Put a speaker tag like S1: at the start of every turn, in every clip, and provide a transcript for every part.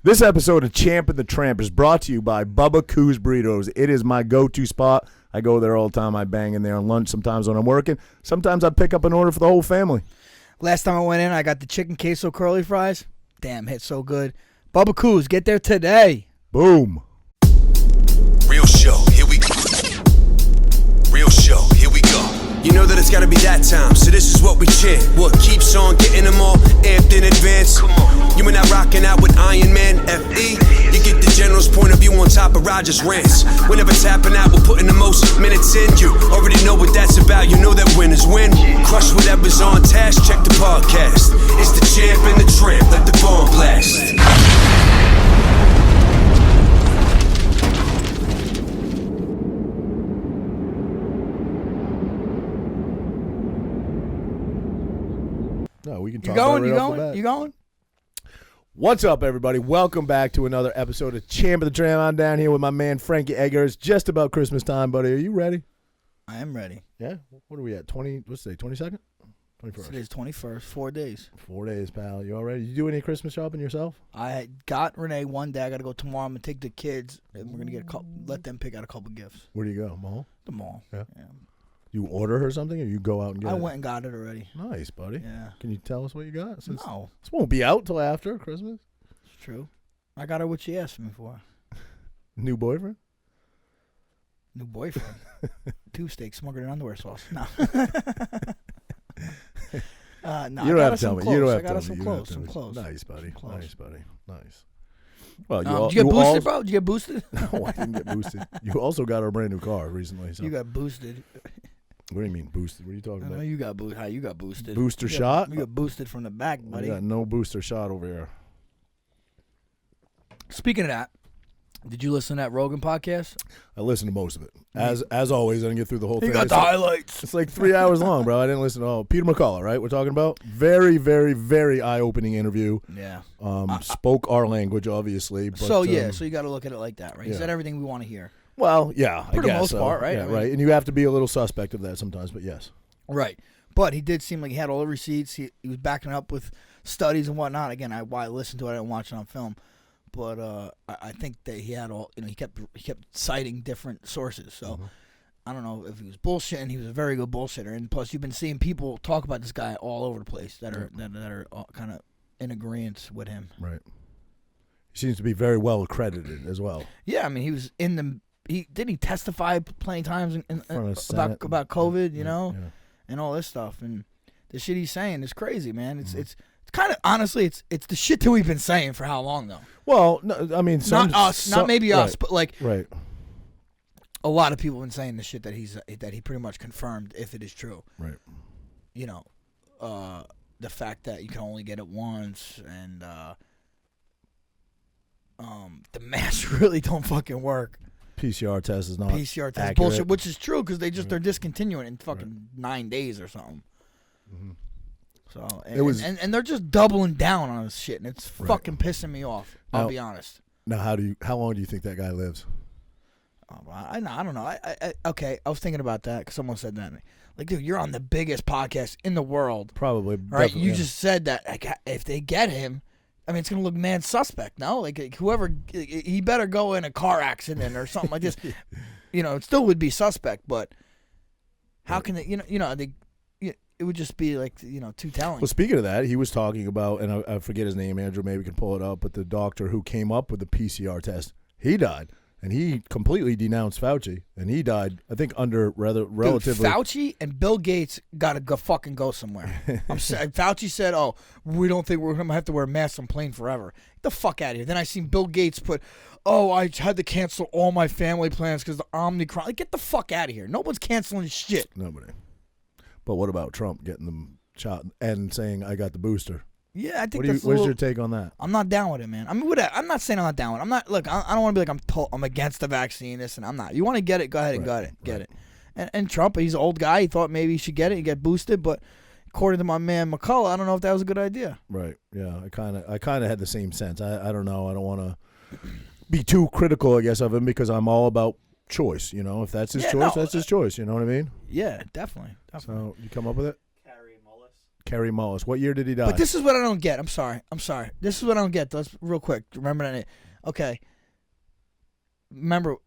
S1: This episode of Champ and the Tramp is brought to you by Bubba Coos Burritos. It is my go-to spot. I go there all the time. I bang in there on lunch sometimes when I'm working. Sometimes I pick up an order for the whole family.
S2: Last time I went in, I got the chicken queso curly fries. Damn, hit so good. Bubba Coos, get there today.
S1: Boom.
S3: Real show, here we go. Real show, here we go. You know that it's gotta be that time, so this is what we chant. What keeps on getting them all amped in advance? Come on. You and I rocking out with Iron Man, FE. You get the general's point of view on top of Roger's rants. Whenever tapping out, we're putting the most minutes in. You already know what that's about, you know that winners win. Crush whatever's on task, check the podcast. It's the Champ and the Tramp, let the bomb blast.
S1: No, we can
S2: You
S1: talk
S2: going?
S1: about it
S2: You
S1: right off the
S2: going?
S1: bat.
S2: You going?
S1: What's up, everybody? Welcome back to another episode of Champ of the Tramp. I'm down here with my man Frankie Egger. It's just about Christmas time, buddy. Are you ready?
S2: I am ready.
S1: Yeah? What are we at? 22nd? 21st?
S2: Today's 21st. 4 days.
S1: 4 days, pal. You all ready? You do any Christmas shopping yourself?
S2: I got Renee one day. I got to go tomorrow. I'm going to take the kids, and we're going to get let them pick out a couple gifts.
S1: Where do you go? Mall?
S2: The mall.
S1: Yeah. You order her something, or you go out and get it?
S2: I went and got it already.
S1: Nice, buddy.
S2: Yeah.
S1: Can you tell us what you got? Since
S2: No.
S1: This won't be out till after Christmas.
S2: It's true. I got her what she asked me for.
S1: New boyfriend?
S2: New boyfriend. 2 steaks smuggled in underwear sauce. No. No,
S1: You don't have to tell me. You don't have
S2: I got her
S1: to
S2: some
S1: tell me.
S2: clothes. Some clothes.
S1: Nice, buddy.
S2: Clothes.
S1: Nice, buddy. Nice. Well,
S2: Did you get boosted, bro? Did you get boosted?
S1: No, I didn't get boosted. You also got a brand new car recently. So.
S2: You got boosted.
S1: What do you mean boosted? What are you talking
S2: I
S1: about?
S2: know you got boosted. How you got boosted?
S1: Booster shot?
S2: You got boosted from the back,
S1: I
S2: buddy.
S1: got no booster shot over here.
S2: Speaking of that, did you listen to that Rogan podcast?
S1: I listened to most of it. As always, I didn't get through the whole thing.
S2: You got the highlights.
S1: It's like 3 hours long, bro. I didn't listen to all. Peter McCullough, right? We're talking about very, very, very eye-opening interview.
S2: Yeah.
S1: Spoke our language, obviously. But,
S2: so you got to look at it like that, right? He said everything we want to hear.
S1: Well, yeah,
S2: For
S1: I
S2: the
S1: guess
S2: most
S1: so.
S2: part, right?
S1: Yeah,
S2: I mean,
S1: right. And you have to be a little suspect of that sometimes, but yes.
S2: Right. But he did seem like he had all the receipts. He was backing up with studies and whatnot. Again, why I listened to it, I didn't watch it on film. But I think that he had all, he kept citing different sources. So I don't know if he was bullshitting. He was a very good bullshitter. And plus, you've been seeing people talk about this guy all over the place that are kind of in agreement with him.
S1: Right. He seems to be very well accredited as well.
S2: Yeah, I mean, he was in the. Didn't he testify plenty times about COVID, you know, and all this stuff, and the shit he's saying is crazy, man. It's kind of, honestly, it's the shit that we've been saying for how long though.
S1: Well, no, I mean,
S2: not us, not maybe us, but like
S1: right.
S2: A lot of people have been saying the shit that he pretty much confirmed if it is true.
S1: Right.
S2: You know, the fact that you can only get it once, and the masks really don't fucking work.
S1: PCR test is not
S2: PCR test
S1: accurate.
S2: bullshit, which is true because they're discontinuing it in fucking 9 days or something.
S1: Mm-hmm.
S2: So and they're just doubling down on this shit, and it's fucking pissing me off. I'll be honest.
S1: Now, how long do you think that guy lives?
S2: I don't know. Okay, I was thinking about that because someone said that. Like, dude, you're on the biggest podcast in the world.
S1: Probably.
S2: Right? You just said that if they get him, I mean, it's going to look mad suspect, no? Like, whoever, he better go in a car accident or something like this. You know, it still would be suspect, but how can they, it would just be like, too telling.
S1: Well, speaking of that, he was talking about, and I forget his name, Andrew, maybe we can pull it up, but the doctor who came up with the PCR test, he died. And he completely denounced Fauci, and he died, I think, under relatively.
S2: Dude, Fauci and Bill Gates got to fucking go somewhere. Fauci said, "Oh, we don't think we're going to have to wear masks on plane forever." Get the fuck out of here. Then I seen Bill Gates put, "Oh, I had to cancel all my family plans because the Omicron." Like, get the fuck out of here. No one's canceling shit.
S1: Nobody. But what about Trump getting them shot and saying, "I got the booster"?
S2: Yeah, I think
S1: what's your take on that?
S2: I'm not down with it, man. I mean, I'm not saying I'm not down with it. I'm not. Look, I don't want to be like I'm against the vaccine. This and I'm not. You want to get it? Go ahead and get it. And Trump, he's an old guy. He thought maybe he should get it and get boosted, but according to my man McCullough, I don't know if that was a good idea.
S1: Right. Yeah. I kind of had the same sense. I don't know. I don't want to be too critical, I guess, of him because I'm all about choice. If that's his choice, that's his choice. You know what I mean?
S2: Yeah, definitely.
S1: So you come up with it. Kerry Mullis. What year did he die?
S2: But this is what I don't get. I'm sorry. This is what I don't get. Let's real quick. Remember that? Okay. Remember,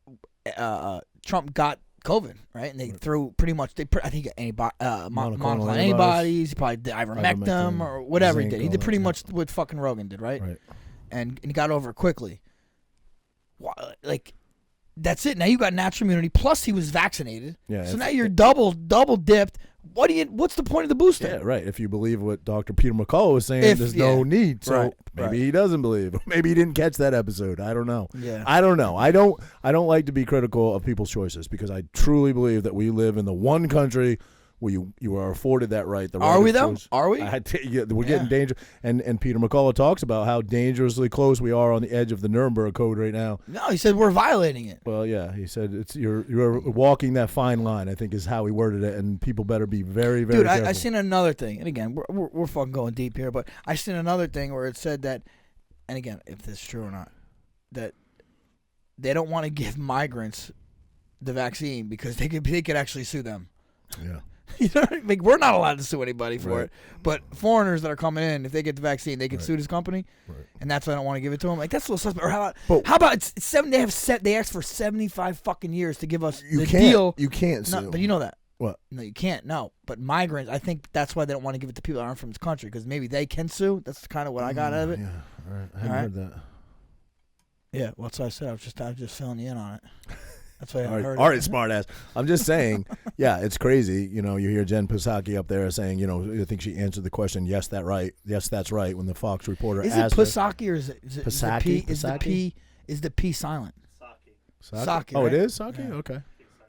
S2: Trump got COVID, right? And they threw pretty much. I think monoclonal antibodies. He probably did ivermectin or whatever he did. He did pretty much what fucking Rogan did, right?
S1: Right.
S2: And he got over it quickly. Like, that's it. Now you got natural immunity. Plus, he was vaccinated. Yeah. So now you're double dipped. What's the point of the booster?
S1: Yeah, right. If you believe what Dr. Peter McCullough was saying, there's no need. So maybe he doesn't believe. Maybe he didn't catch that episode. I don't know.
S2: Yeah.
S1: I don't know. I don't like to be critical of people's choices because I truly believe that we live in the one country where you are afforded that right. The right
S2: are we though? Are we?
S1: We're getting danger. And Peter McCullough talks about how dangerously close we are on the edge of the Nuremberg Code right now.
S2: No, he said we're violating it.
S1: Well, yeah, he said you're walking that fine line. I think is how he worded it, and people better be very, very careful.
S2: I seen another thing, and again, we're fucking going deep here, but I seen another thing where it said that, and again, if this is true or not, that they don't want to give migrants the vaccine because they could actually sue them.
S1: Yeah.
S2: You know, like we're not allowed to sue anybody for it, but foreigners that are coming in, if they get the vaccine, they can sue this company, and that's why I don't want to give it to them. Like that's a little suspect. Or how about it's 7? They asked for 75 fucking years to give us the deal.
S1: You can't sue.
S2: No, but you know that.
S1: What?
S2: No, you can't. No, but migrants. I think that's why they don't want to give it to people that aren't from this country because maybe they can sue. That's kind of what I got out of it.
S1: Yeah, all right. I haven't heard that.
S2: Yeah, well, that's what I said. I was just filling you in on it. That's what I heard.
S1: All right, smart ass. I'm just saying, yeah, it's crazy. You know, you hear Jen Psaki up there saying, you know, I think she answered the question, yes, that's right, when the Fox reporter asked her.
S2: Is it Psaki or is it
S1: Psaki?
S2: Is the P silent?
S1: Saki. Oh, right? It is Saki? Yeah. Okay.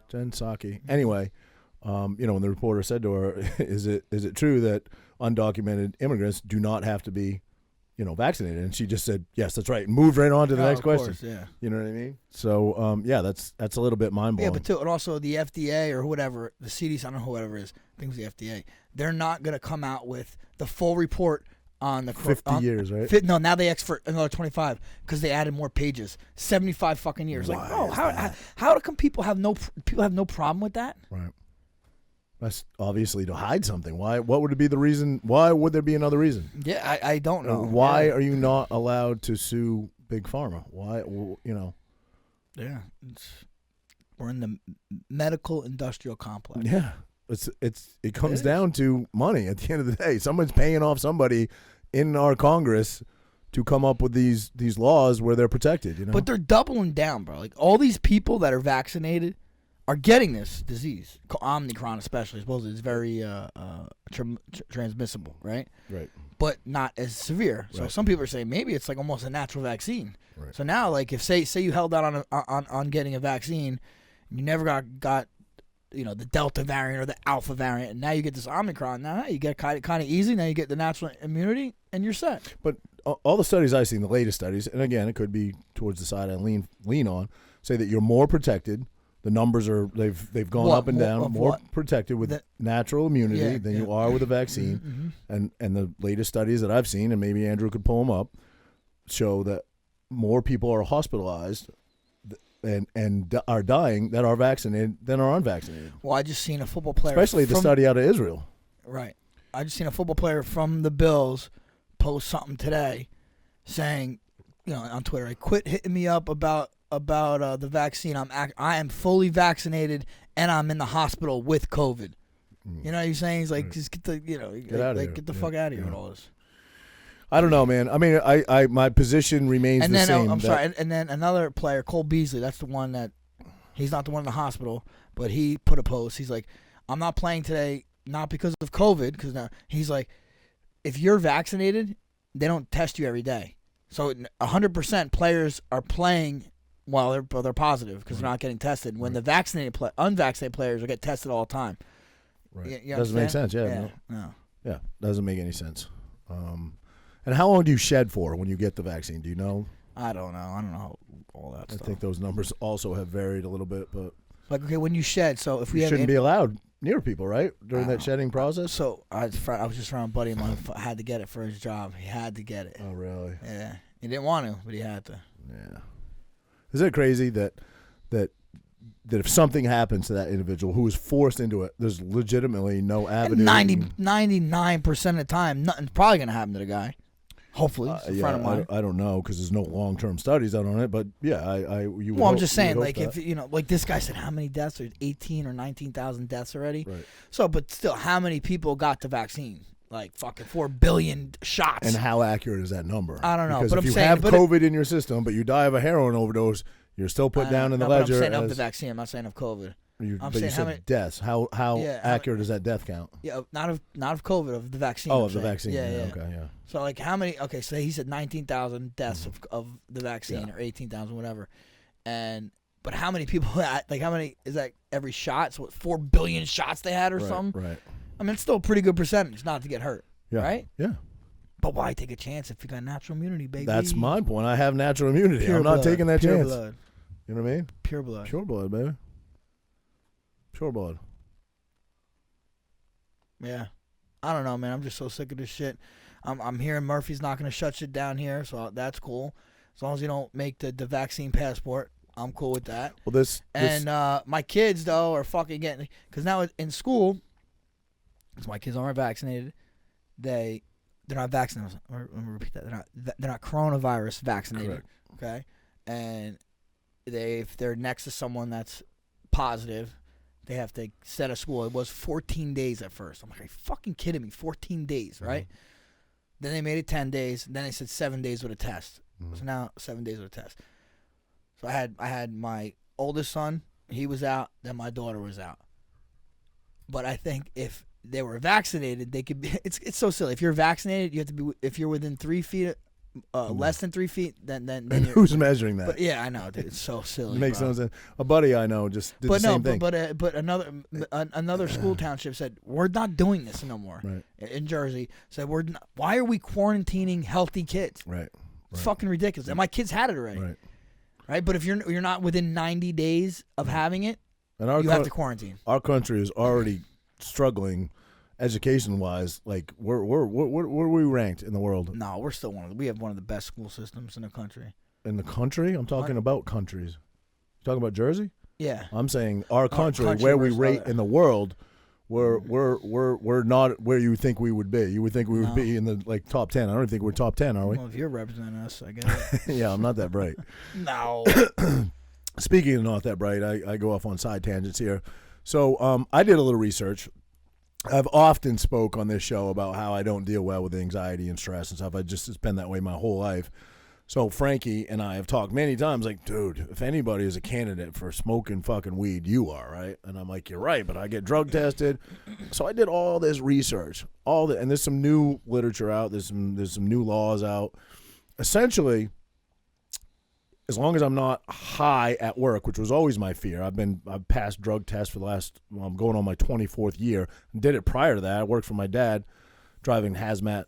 S1: Jen Psaki. Anyway, you know, when the reporter said to her, is it true that undocumented immigrants do not have to be, you know, vaccinated? And she just said, yes, that's right. And moved right on to the next question.
S2: Course, yeah.
S1: You know what I mean? So, yeah, that's a little bit mind-blowing.
S2: Yeah, but and also the FDA or whatever, the CDC, I don't know whoever it is, I think it was the FDA, they're not going to come out with the full report on the
S1: 50 years, right?
S2: No, now they asked for another 25 because they added more pages. 75 fucking years. Like, oh, how come people have no problem with that?
S1: Right. That's obviously to hide something. Why? What would it be the reason? Why would there be another reason?
S2: Yeah, I don't know.
S1: Why are you not allowed to sue Big Pharma? Why? You know.
S2: Yeah, we're in the medical industrial complex.
S1: Yeah, it comes down to money at the end of the day. Someone's paying off somebody in our Congress to come up with these laws where they're protected. You know.
S2: But they're doubling down, bro. Like all these people that are vaccinated are getting this disease, Omicron especially. Supposedly it's very transmissible, right?
S1: Right.
S2: But not as severe. So some people are saying maybe it's like almost a natural vaccine. Right. So now, like if say you held out on getting a vaccine, you never got you know the Delta variant or the Alpha variant, and now you get this Omicron. Now you get kind of easy. Now you get the natural immunity, and you're set.
S1: But all the studies I've seen, the latest studies, and again it could be towards the side I lean on, say that you're more protected. The numbers they've gone up and down, more protected with natural immunity than you are with a vaccine. Mm-hmm. And the latest studies that I've seen, and maybe Andrew could pull them up, show that more people are hospitalized and are dying that are vaccinated than are unvaccinated.
S2: Well, I just seen a football player,
S1: especially the study out of Israel.
S2: Right. I just seen a football player from the Bills post something today, saying, you know, on Twitter, quit hitting me up about the vaccine. I am fully vaccinated and I'm in the hospital with COVID. You know what he's saying? He's like, just get the fuck out of here with all this.
S1: I don't know, man. I mean, I my position remains the same.
S2: I'm sorry. And then another player, Cole Beasley. That's the one that he's not the one in the hospital, but he put a post. He's like, I'm not playing today, not because of COVID, because now he's like, if you're vaccinated, they don't test you every day. So 100% players are playing while they're positive because they're not getting tested. When the unvaccinated players will get tested all the time.
S1: Right.
S2: You
S1: doesn't make sense.
S2: No.
S1: Yeah, doesn't make any sense. And how long do you shed for when you get the vaccine? Do you know?
S2: I don't know all that stuff.
S1: I think those numbers also have varied a little bit, but
S2: like okay, when you shed, so if we
S1: shouldn't be allowed near people, right, during that shedding process.
S2: So I was just around a buddy of mine who had to get it for his job. He had to get it.
S1: Oh, really?
S2: Yeah, he didn't want to, but he had to.
S1: Yeah. Isn't it crazy that that if something happens to that individual who is forced into it, there's legitimately no avenue.
S2: 99% of the time, nothing's probably going to happen to the guy. Hopefully, it's a friend of mine.
S1: I don't know because there's no long-term studies out on it, but yeah, you.
S2: Well, I'm just saying, like if like this guy said, how many deaths? There's 18 or 19,000 deaths already.
S1: Right.
S2: So, but still, how many people got the vaccine? Like fucking 4 billion shots.
S1: And how accurate is that number?
S2: I don't know.
S1: Because
S2: but
S1: if
S2: I'm
S1: you
S2: saying,
S1: have COVID in your system, but you die of a heroin overdose, you're still put down in the ledger.
S2: But I'm saying of the vaccine. I'm not saying of COVID.
S1: I'm saying you said many deaths. How accurate is that death count?
S2: Yeah, not of COVID, of the vaccine.
S1: Oh, of the vaccine.
S2: Yeah.
S1: Okay, yeah.
S2: So like how many? Okay, so he said 19,000 deaths of the vaccine, or 18,000, whatever. But how many people? Like how many is that every shot? So what, 4 billion shots they had or something?
S1: Right.
S2: I mean, it's still a pretty good percentage not to get hurt.
S1: Yeah.
S2: Right.
S1: Yeah.
S2: But why take a chance if you got natural immunity, baby?
S1: That's my point. I have natural immunity.
S2: Pure
S1: I'm not taking that
S2: Pure
S1: chance.
S2: Blood.
S1: You know what I mean?
S2: Pure blood.
S1: Pure blood, baby. Pure blood.
S2: Yeah. I don't know, man. I'm just so sick of this shit. I'm hearing Murphy's not going to shut shit down here, so that's cool. As long as you don't make the vaccine passport, I'm cool with that.
S1: Well,
S2: my kids, though, are fucking getting... Because now in school, because my kids aren't vaccinated, they're not vaccinated. Let me repeat that. They're not coronavirus vaccinated.
S1: Correct.
S2: Okay? And if they're next to someone that's positive... They have to set a school. It was 14 days at first. I'm like, are you fucking kidding me? 14 days, right? Mm-hmm. Then they made it 10 days. Then they said 7 days with a test. Mm-hmm. So now 7 days with a test. So I had my oldest son. He was out. Then my daughter was out. But I think if they were vaccinated, they could be. It's so silly. If you're vaccinated, you have to be. If you're within 3 feet. Less than 3 feet, then
S1: who's measuring that?
S2: But yeah, I know, dude. It's so silly.
S1: It makes no sense. A buddy I know just did the same thing.
S2: But another school township said we're not doing this no more.
S1: Right.
S2: In Jersey, said why are we quarantining healthy kids?
S1: Right.
S2: It's fucking ridiculous. And my kids had it already.
S1: Right.
S2: Right. But if you're not within 90 days of having it, you have to quarantine.
S1: Our country is already struggling. Education-wise, like where are we ranked in the world?
S2: No, we're still we have one of the best school systems in the country.
S1: In the country? I'm talking about countries. You talking about Jersey?
S2: Yeah.
S1: I'm saying our country where we rate in the world, we're not where you think we would be. You would think we would be in the top 10. I don't think we're top 10, are we?
S2: Well, if you're representing us, I guess.
S1: Yeah, I'm not that bright.
S2: No.
S1: Speaking of not that bright, I go off on side tangents here. So I did a little research. I've often spoke on this show about how I don't deal well with anxiety and stress and stuff. It's been that way my whole life. So Frankie and I have talked many times, like, dude, if anybody is a candidate for smoking fucking weed, you are, right? And I'm like, you're right, but I get drug tested. So I did all this research, and there's some new literature out. There's some new laws out. Essentially, as long as I'm not high at work, which was always my fear. I've passed drug tests for the last, I'm going on my 24th year. Did it prior to that. I worked for my dad driving hazmat,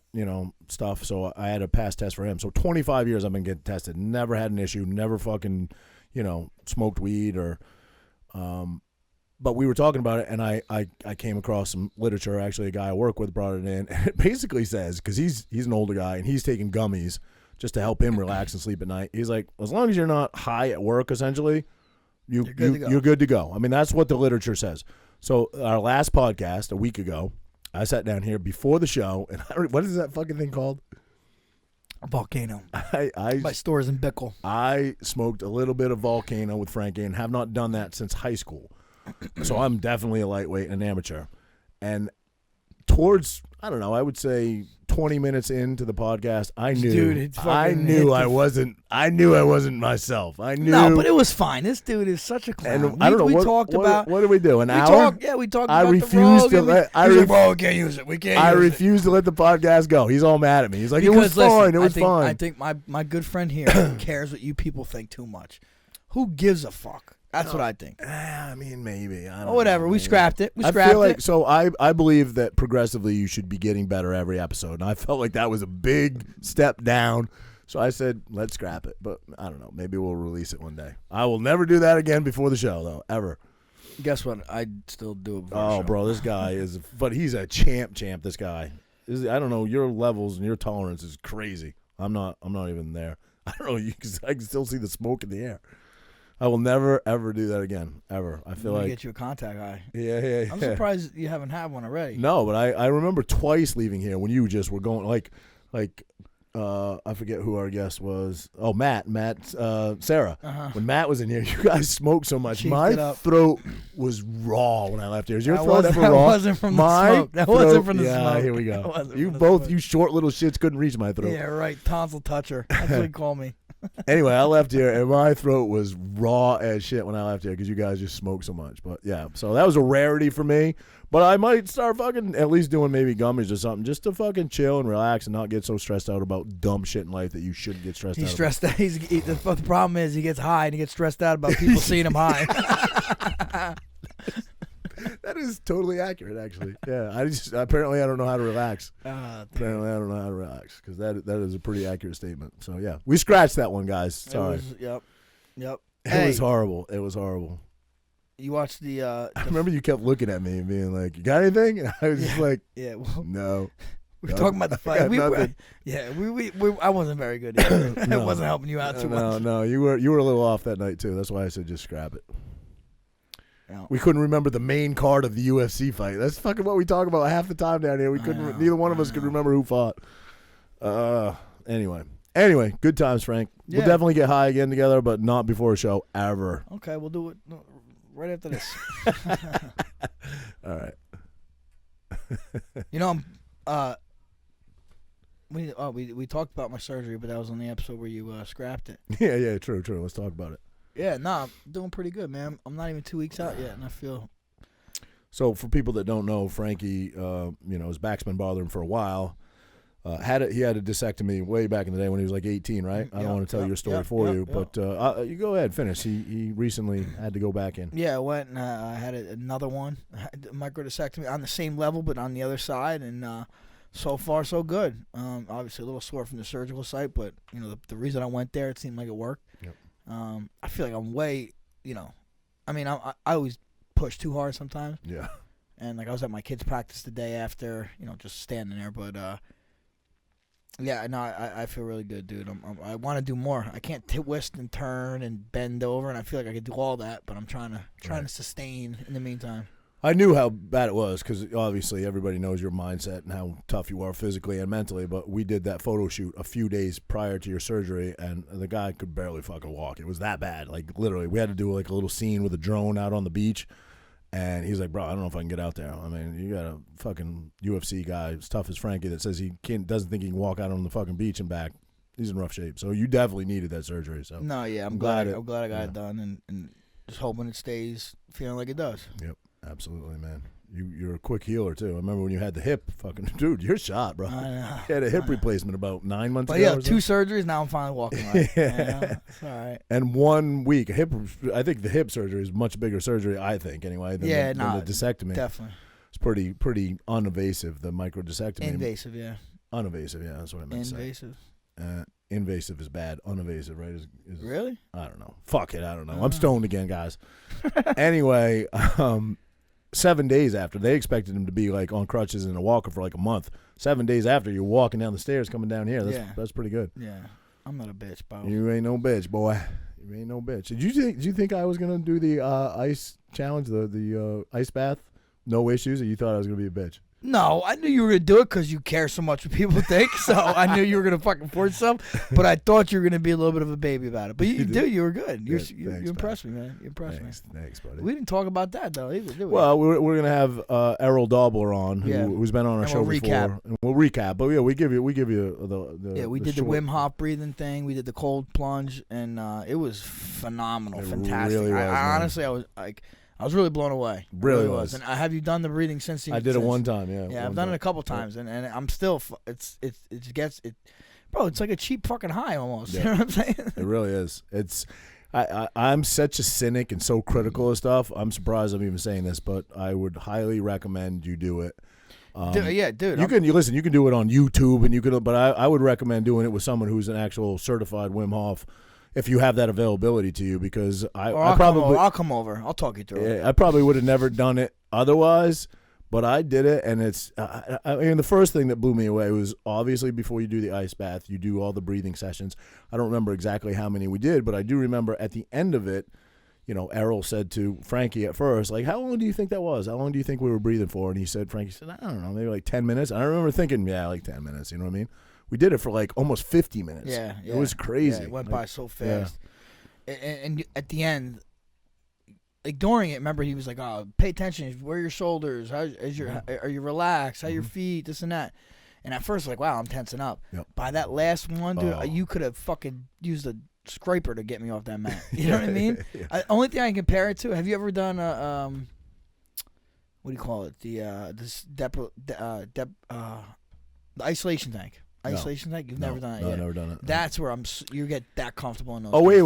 S1: stuff. So I had a pass test for him. So 25 years I've been getting tested. Never had an issue. Never fucking, smoked weed or, but we were talking about it and I came across some literature. Actually, a guy I work with brought it in. And it basically says, because he's an older guy and he's taking gummies just to help him relax and sleep at night. He's like, as long as you're not high at work, essentially, you're good to go. I mean, that's what the literature says. So our last podcast a week ago, I sat down here before the show, and what is that fucking thing called?
S2: A Volcano.
S1: My
S2: store's in Bickle.
S1: I smoked a little bit of Volcano with Frankie and have not done that since high school. So I'm definitely a lightweight and an amateur. And towards, I don't know, I would say 20 minutes into the podcast, I knew I wasn't myself. I knew.
S2: No, but it was fine. This dude is such a clown.
S1: And I don't know what did we do? An hour?
S2: We talked
S1: I
S2: about
S1: refused
S2: the
S1: to let.
S2: bro, we can't use it. We can't.
S1: I refused to let the podcast go. He's all mad at me. He's like,
S2: because,
S1: it was fine. It was fine.
S2: I think my good friend here cares what you people think too much. Who gives a fuck? That's what I think.
S1: I mean, maybe. I don't know.
S2: Whatever. We scrapped it.
S1: I feel like, so I believe that progressively you should be getting better every episode. And I felt like that was a big step down. So I said, let's scrap it. But I don't know. Maybe we'll release it one day. I will never do that again before the show, though, ever.
S2: Guess what? I'd still do it before
S1: the show. Bro, this guy is, but he's a champ, this guy. I don't know. Your levels and your tolerance is crazy. I'm not even there. I don't know. I can still see the smoke in the air. I will never ever do that again, ever. I feel like
S2: get you a contact high.
S1: Yeah.
S2: I'm surprised you haven't had one already.
S1: No, but I remember twice leaving here when you just were going like I forget who our guest was. Oh, Matt, Sarah. When Matt was in here, you guys smoked so much. My throat was raw when I left here. Is your throat ever raw?
S2: That wasn't from the smoke. That wasn't from the smoke.
S1: Yeah, here we go. You short little shits couldn't reach my throat.
S2: Yeah, right. Tonsil toucher. That's what he called me.
S1: Anyway, I left here, and my throat was raw as shit when I left here because you guys just smoked so much. But, yeah, so that was a rarity for me. But I might start fucking at least doing maybe gummies or something just to fucking chill and relax and not get so stressed out about dumb shit in life that you shouldn't get stressed out.
S2: He's stressed out. The problem is he gets high and he gets stressed out about people seeing him high.
S1: That is totally accurate, actually. Yeah, apparently I don't know how to relax. Apparently I don't know how to relax because that is a pretty accurate statement. So yeah, we scratched that one, guys. Sorry.
S2: Yep.
S1: It was horrible. It was horrible.
S2: You watched the.
S1: I remember you kept looking at me and being like, "You got anything?" And I was just like,
S2: "Yeah, well,
S1: no."
S2: We were talking about the fight. I wasn't very good either. I wasn't helping you out too much.
S1: No, you were a little off that night too. That's why I said just scrap it. We couldn't remember the main card of the UFC fight. That's fucking what we talk about half the time down here. We couldn't. Neither one of us could remember who fought. Anyway, good times, Frank. Yeah. We'll definitely get high again together, but not before a show ever.
S2: Okay, we'll do it right after this.
S1: All right.
S2: You know, we talked about my surgery, but that was on the episode where you scrapped it.
S1: Yeah, true. Let's talk about it.
S2: Yeah, I'm doing pretty good, man. I'm not even 2 weeks out yet, and I feel.
S1: So for people that don't know, Frankie, his back's been bothering him for a while. He had a disectomy way back in the day when he was like 18, right? I don't want to tell your story for you, but you go ahead, finish. He recently had to go back in.
S2: Yeah, I went and I had another one, microdiscectomy on the same level, but on the other side, and so far so good. Obviously a little sore from the surgical site, but the reason I went there, it seemed like it worked.
S1: Yep.
S2: I feel like I'm way, I always push too hard sometimes.
S1: Yeah.
S2: And like I was at my kids' practice the day after, just standing there, but yeah, no, I feel really good, dude. I want to do more. I can't twist and turn and bend over, and I feel like I could do all that, but I'm trying to sustain in the meantime.
S1: I knew how bad it was because obviously everybody knows your mindset and how tough you are physically and mentally, but we did that photo shoot a few days prior to your surgery, and the guy could barely fucking walk. It was that bad. Like, literally, we had to do like a little scene with a drone out on the beach, and he's like, bro, I don't know if I can get out there. I mean, you got a fucking UFC guy as tough as Frankie that says he doesn't think he can walk out on the fucking beach and back. He's in rough shape. So you definitely needed that surgery. So
S2: no, yeah, I'm glad I got it done, and just hoping it stays feeling like it does.
S1: Yep. Absolutely, man. You're a quick healer too. I remember when you had the hip, fucking dude, you're shot, bro.
S2: I know.
S1: You had a hip replacement about 9 months ago.
S2: Yeah, 2 surgeries. Now I'm finally walking right.
S1: Yeah.
S2: It's all right.
S1: And 1 week, I think the hip surgery is much bigger surgery. I think anyway than the disectomy.
S2: Definitely.
S1: It's pretty uninvasive. The microdisectomy.
S2: Invasive, yeah.
S1: Uninvasive, yeah. That's what I meant.
S2: Invasive.
S1: To say. Invasive is bad. Uninvasive, right? Is
S2: really?
S1: I don't know. Fuck it. I don't know. I'm stoned again, guys. Anyway. 7 days after, they expected him to be like on crutches and a walker for like a month. 7 days after, you're walking down the stairs coming down here. That's pretty good.
S2: Yeah, I'm not a bitch, bro.
S1: You ain't no bitch, boy. You ain't no bitch. Did you think I was gonna do the ice challenge, the ice bath, no issues, or you thought I was gonna be a bitch?
S2: No, I knew you were going to do it because you care so much what people think, so I knew you were going to fucking force yourself, but I thought you were going to be a little bit of a baby about it. But you were good. You impressed me, man. You impressed me.
S1: Thanks, buddy.
S2: We didn't talk about that, though, either, did we?
S1: Well, we're going to have Errol Dobler on, who's been on our show before. And we'll recap. But, yeah, we give you the
S2: yeah, we did the Wim Hof breathing thing. We did the cold plunge, and it was phenomenal, fantastic.
S1: Really was,
S2: honestly, I was really blown away.
S1: Really was.
S2: And have you done the breathing since?
S1: I did it one time, yeah.
S2: Yeah, I've done it a couple times, and I'm still. Bro, it's like a cheap fucking high almost.
S1: Yeah.
S2: You know what I'm saying?
S1: It really is. I'm such a cynic and so critical of stuff. I'm surprised I'm even saying this, but I would highly recommend you do it.
S2: Dude.
S1: You can do it on YouTube, but I would recommend doing it with someone who's an actual certified Wim Hof. If you have that availability to you, because I'll
S2: come over. I'll talk you through it.
S1: I probably would have never done it otherwise, but I did it, and it's. I mean, the first thing that blew me away was obviously before you do the ice bath, you do all the breathing sessions. I don't remember exactly how many we did, but I do remember at the end of it, Errol said to Frankie at first, like, how long do you think that was? How long do you think we were breathing for? And Frankie said, I don't know, maybe like 10 minutes. And I remember thinking, yeah, like 10 minutes. You know what I mean? We did it for like almost 50 minutes.
S2: Yeah.
S1: It was crazy.
S2: Yeah, it went by so fast. Yeah. And at the end, like during it, remember he was like, "Oh, pay attention. Where are your shoulders? Are you relaxed? How your feet? This and that." And at first, like, wow, I'm tensing up.
S1: Yep.
S2: By that last one, dude, you could have fucking used a scraper to get me off that mat. You know what I mean?
S1: Yeah.
S2: Only thing I can compare it to. Have you ever done a what do you call it? The isolation tank. Isolation tank? You've never done it yet?
S1: No, never done it.
S2: That's where you get that comfortable in those.
S1: Oh, wait.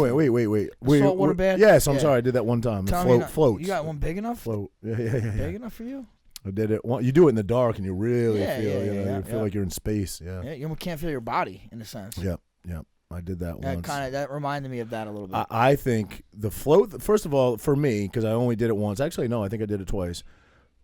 S2: Saltwater bath?
S1: Yes, I'm sorry. I did that one time. Floats.
S2: You got one big enough?
S1: Float. Yeah.
S2: Big enough for you?
S1: I did it. You do it in the dark and you really feel, you feel like you're in space. Yeah.
S2: Yeah, you can't feel your body in a sense.
S1: Yep. I did that once.
S2: That reminded me of that a little bit.
S1: I think the float, first of all, for me, because I only did it once. Actually, no, I think I did it twice.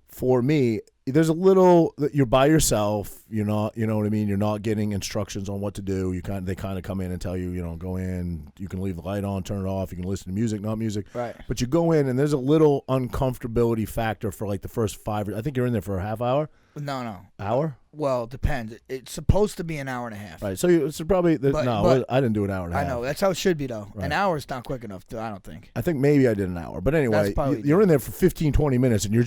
S1: For me, there's a little, you're by yourself. You're not, you know what I mean? You're not getting instructions on what to do. They kind of come in and tell you, go in. You can leave the light on, turn it off. You can listen to music, not music.
S2: Right.
S1: But you go in, and there's a little uncomfortability factor for like the first 5. I think you're in there for a half hour.
S2: No.
S1: Hour?
S2: Well, it depends. It's supposed to be an hour and a half.
S1: Right. So it's probably I didn't do an hour and a half.
S2: I know that's how it should be though.
S1: Right.
S2: An hour is not quick enough. I don't think.
S1: I think maybe I did an hour, but anyway,
S2: probably
S1: you're in there for 15, 20 minutes, and you're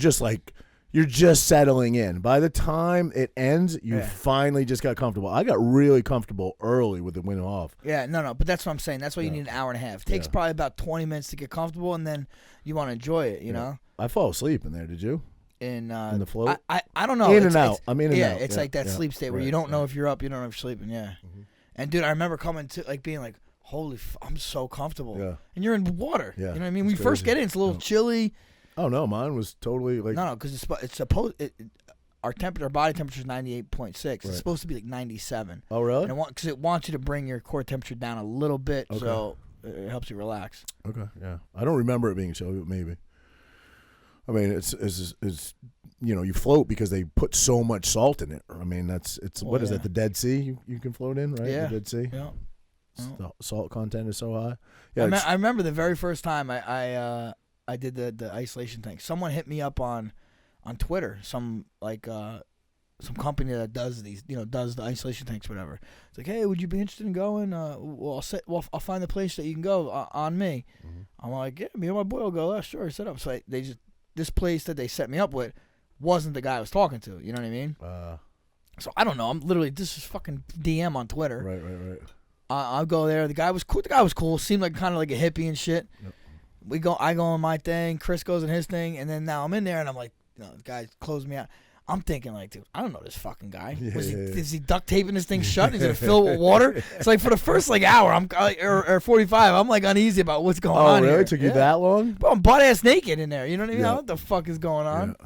S1: just settling in. By the time it ends, you finally just got comfortable. I got really comfortable early with the Wim Hof.
S2: Yeah, no, but that's what I'm saying. That's why you need an hour and a half. It takes probably about 20 minutes to get comfortable, and then you want to enjoy it. You know.
S1: I fall asleep in there. Did you?
S2: In
S1: the float?
S2: I don't know.
S1: In and out. I'm in and out.
S2: Yeah, it's like that sleep state where you don't know if you're up, you don't know if you're sleeping. Yeah. Mm-hmm. And dude, I remember coming to being like, holy, I'm so comfortable. Yeah. And you're in water. Yeah. You know what I mean? When you first get in, it's a little chilly.
S1: Oh no, mine was totally like.
S2: No, because it's supposed. Our body temperature is 98.6. Right. It's supposed to be like 97.
S1: Oh really?
S2: Because it wants you to bring your core temperature down a little bit, so it helps you relax.
S1: Okay. Yeah. I don't remember it being chilly, but maybe. I mean, it's you float because they put so much salt in it. I mean, what is that? The Dead Sea you can float in, right?
S2: Yeah.
S1: The Dead Sea.
S2: Yeah.
S1: The salt content is so high. Yeah.
S2: I remember the very first time I did the isolation thing. Someone hit me up on Twitter. Some company that does these, does the isolation tanks, whatever. It's like, hey, would you be interested in going? I'll find the place that you can go on me. Mm-hmm. I'm like, yeah, me and my boy will go. Sure, set up. So this place that they set me up with wasn't the guy I was talking to. You know what I mean? So I don't know. I'm literally, this is fucking DM on Twitter.
S1: Right.
S2: I'll go there. The guy was cool. Seemed like kind of like a hippie and shit. Yep. I go on my thing. Chris goes on his thing, and then now I'm in there, and I'm like, the guy closed me out. I'm thinking like, dude, I don't know this fucking guy. Is he duct taping this thing shut? Is it filled with water? It's like for the first hour, or 45, I'm like uneasy about what's going on.
S1: Oh, really?
S2: Here.
S1: It took you that long?
S2: Bro, I'm butt ass naked in there. You know what I mean? What the fuck is going on?
S1: Yeah.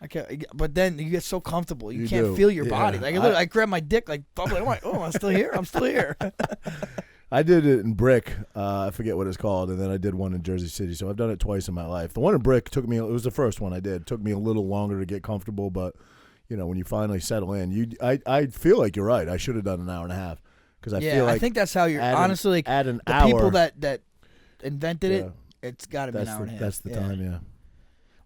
S2: I can't. But then you get so comfortable, you can't feel your body. Like I grab my dick, I'm like, oh, I'm still here. I'm still here.
S1: I did it in Brick. I forget what it's called, and then I did one in Jersey City. So I've done it twice in my life. The one in Brick it was the first one I did. It took me a little longer to get comfortable, but when you finally settle in, I feel like you're right. I should have done an hour and a half because I feel like
S2: I think that's how you're honestly
S1: at an
S2: the
S1: hour,
S2: people that invented it. It's got to be an hour and a half.
S1: That's the time, yeah.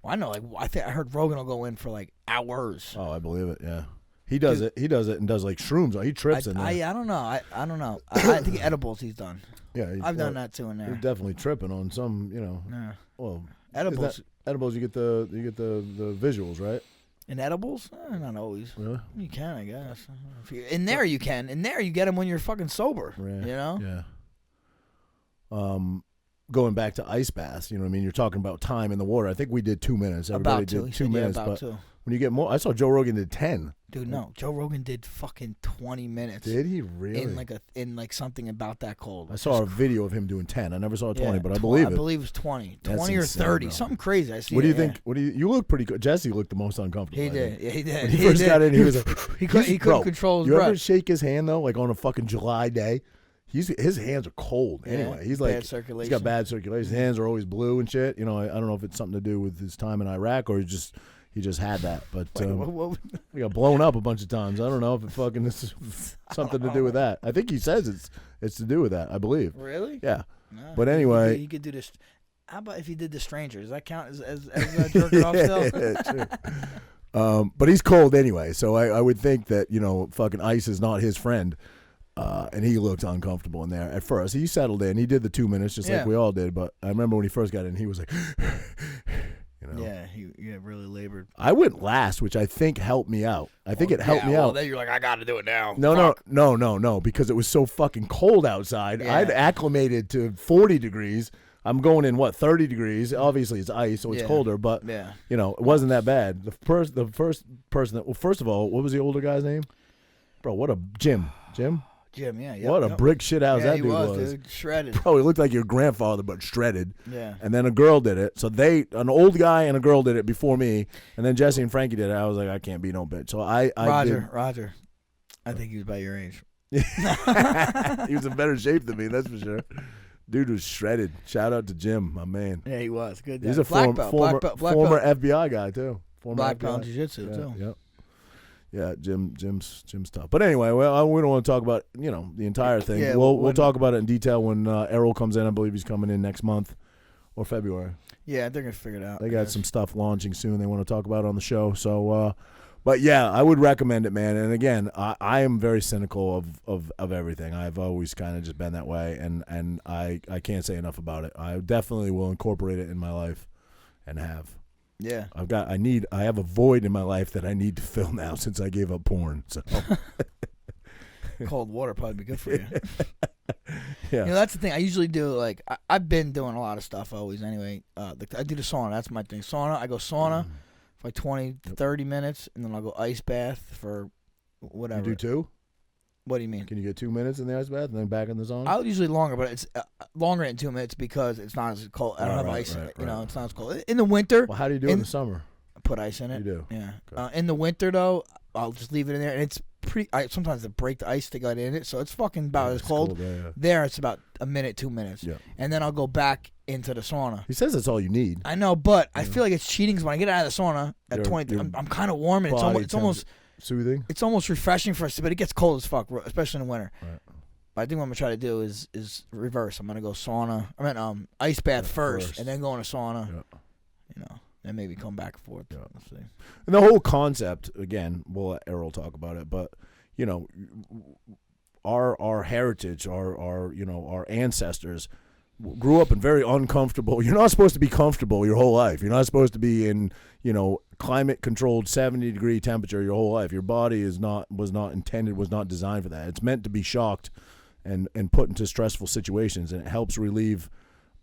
S2: Well, I know. I heard Rogan will go in for hours.
S1: Oh, I believe it. Yeah. He does it. He does it and does shrooms. He trips in there.
S2: I don't know. I don't know. I think edibles he's done.
S1: Yeah,
S2: I've done that too in there.
S1: You're definitely tripping on some.
S2: Yeah.
S1: Well,
S2: edibles.
S1: Edibles. You get the visuals, right?
S2: In edibles, not always.
S1: Really?
S2: You can, I guess. In there, you can. In there, you get them when you're fucking sober.
S1: Yeah. Yeah. Going back to ice baths, what I mean? You're talking about time in the water. I think we did 2 minutes. Everybody did 2 minutes, but when you get more, I saw Joe Rogan did 10.
S2: Dude, no, Joe Rogan did fucking 20 minutes.
S1: Did he really?
S2: In something about that cold.
S1: I saw a video of him doing 10. I never saw 20, but I believe it.
S2: I believe it was 20.
S1: That's
S2: 20 or
S1: insane,
S2: 30,
S1: bro.
S2: something crazy. I see.
S1: What do you think? You look pretty good. Jesse looked the most uncomfortable.
S2: He did. Yeah, he did.
S1: When he first got in, he was like,
S2: he couldn't control his breath.
S1: You ever shake his hand though, on a fucking July day? His hands are cold. Anyway, he's
S2: bad circulation.
S1: He's got bad circulation. His hands are always blue and shit. I don't know if it's something to do with his time in Iraq or he just had that. But he got blown up a bunch of times. I don't know if it fucking is something to do with that. I think he says it's to do with that. I believe.
S2: Really?
S1: Yeah.
S2: No,
S1: But anyway,
S2: he could do this. How about if he did The Stranger? Does that count as jerking off still?
S1: True. But he's cold anyway, so I would think that fucking ice is not his friend. And he looked uncomfortable in there at first. He settled in. He did the 2 minutes just like we all did. But I remember when he first got in, he was like,
S2: Yeah, he really labored.
S1: I went last, which I think helped me out. I think it helped me out.
S2: Then you're like, I got to do it now.
S1: No, because it was so fucking cold outside.
S2: Yeah.
S1: I'd acclimated to 40 degrees. I'm going in 30 degrees. Obviously, it's ice, so it's colder. But it wasn't that bad. The first person that first of all, what was the older guy's name? Bro, what a Jim.
S2: Jim, yeah.
S1: What a brick shit house that dude
S2: was. Dude, shredded.
S1: Bro, he looked like your grandfather, but shredded.
S2: Yeah.
S1: And then a girl did it. So an old guy and a girl did it before me. And then Jesse and Frankie did it. I was like, I can't be no bitch. So
S2: Roger. I think he was about your age.
S1: He was in better shape than me, that's for sure. Dude was shredded. Shout out to Jim, my man.
S2: Yeah, he was. Good.
S1: He's a former FBI guy, too.
S2: Black belt jiu-jitsu, too.
S1: Yep. Yeah, Jim's tough. But anyway, we don't want to talk about the entire thing.
S2: Yeah,
S1: we'll talk about it in detail when Errol comes in. I believe he's coming in next month or February.
S2: Yeah, they're gonna figure it out.
S1: They got some stuff launching soon. They want to talk about on the show. So, but yeah, I would recommend it, man. And again, I am very cynical of everything. I've always kind of just been that way, and I can't say enough about it. I definitely will incorporate it in my life, and have.
S2: Yeah,
S1: I have a void in my life that I need to fill now since I gave up porn. So
S2: cold water probably be good for you.
S1: Yeah,
S2: that's the thing. I usually do I've been doing a lot of stuff always. Anyway, I do the sauna. That's my thing. I go sauna for like 20 to 30 minutes, and then I'll go ice bath for whatever.
S1: You do 2?
S2: What do you mean?
S1: Can you get 2 minutes in the ice bath and then back in the sauna?
S2: I'll usually longer, but it's longer in 2 minutes because it's not as cold. I don't have ice in it. It's not as cold. In the winter.
S1: Well, how do you do in the summer?
S2: I put ice in it.
S1: You do?
S2: Yeah.
S1: Okay.
S2: In the winter, though, I'll just leave it in there, and it's pretty. Sometimes I break the ice to get in it, so it's fucking about as cold. There, it's about a minute, 2 minutes. Yeah. And then I'll go back into the sauna.
S1: He says that's all you need.
S2: I know, but I feel like it's cheating because when I get out of the sauna at 20, I'm kind of warm, and it's almost
S1: soothing.
S2: It's almost refreshing for us, but it gets cold as fuck, especially in the winter.
S1: Right.
S2: But I think what I'm gonna try to do is reverse. I'm gonna go ice bath first, and then go in a sauna. Yeah. And maybe come back and forth. Yeah. Let's see.
S1: And the whole concept, again, we'll let Errol talk about it, but our heritage, our ancestors grew up in very uncomfortable. You're not supposed to be comfortable your whole life. You're not supposed to be in, climate controlled 70-degree temperature your whole life. Your body was not designed for that. It's meant to be shocked and put into stressful situations, and it helps relieve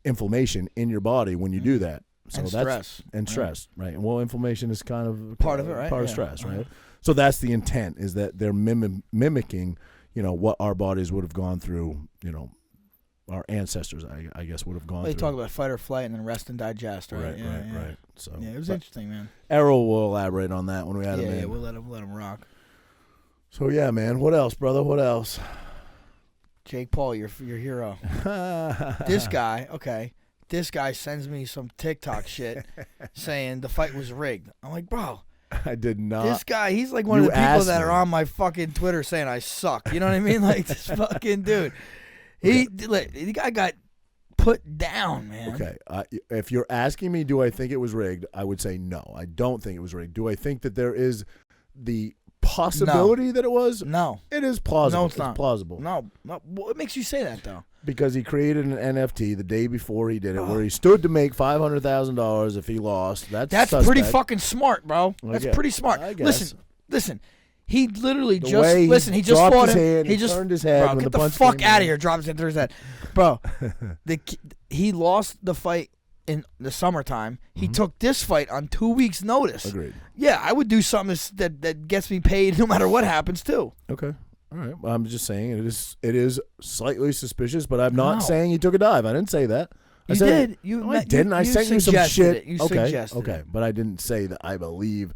S1: inflammation in your body when you do that. So
S2: and
S1: that's stress, right? And inflammation is kind of
S2: part of it, right?
S1: Part of stress, right? So that's the intent, is that they're mimicking, what our bodies would have gone through, our ancestors, I guess, would have gone through.
S2: They talk about fight or flight and then rest and digest, right?
S1: Right. So
S2: yeah, it was interesting, man.
S1: Errol will elaborate on that when we had him in.
S2: Yeah, we'll let him rock.
S1: So yeah, man. What else, brother? What else?
S2: Jake Paul, your hero. This guy sends me some TikTok shit saying the fight was rigged. I'm like, bro.
S1: I did not.
S2: This guy, he's like one of the people that are on my fucking Twitter saying I suck. You know what I mean? Like this fucking dude. The guy got put down, man.
S1: Okay. If you're asking me, do I think it was rigged? I would say no. I don't think it was rigged. Do I think that there is the possibility that it was?
S2: No.
S1: It is plausible.
S2: No, it's not.
S1: Plausible.
S2: No. What makes you say that, though?
S1: Because he created an NFT the day before he did it, where he stood to make $500,000 if he lost. That's
S2: pretty fucking smart, bro. That's pretty smart.
S1: I guess.
S2: Listen. He literally He just fought him. He just
S1: turned his head.
S2: Bro,
S1: when
S2: get
S1: the
S2: the fuck out of here. Drops his head through his head, bro. He lost the fight in the summertime. He took this fight on 2 weeks' notice.
S1: Agreed.
S2: Yeah, I would do something that gets me paid no matter what happens too.
S1: Okay. All right. Well, I'm just saying it is slightly suspicious, but I'm not saying he took a dive. I didn't say that. I
S2: did.
S1: I didn't. I sent you some shit.
S2: You suggested it.
S1: But I didn't say that I believe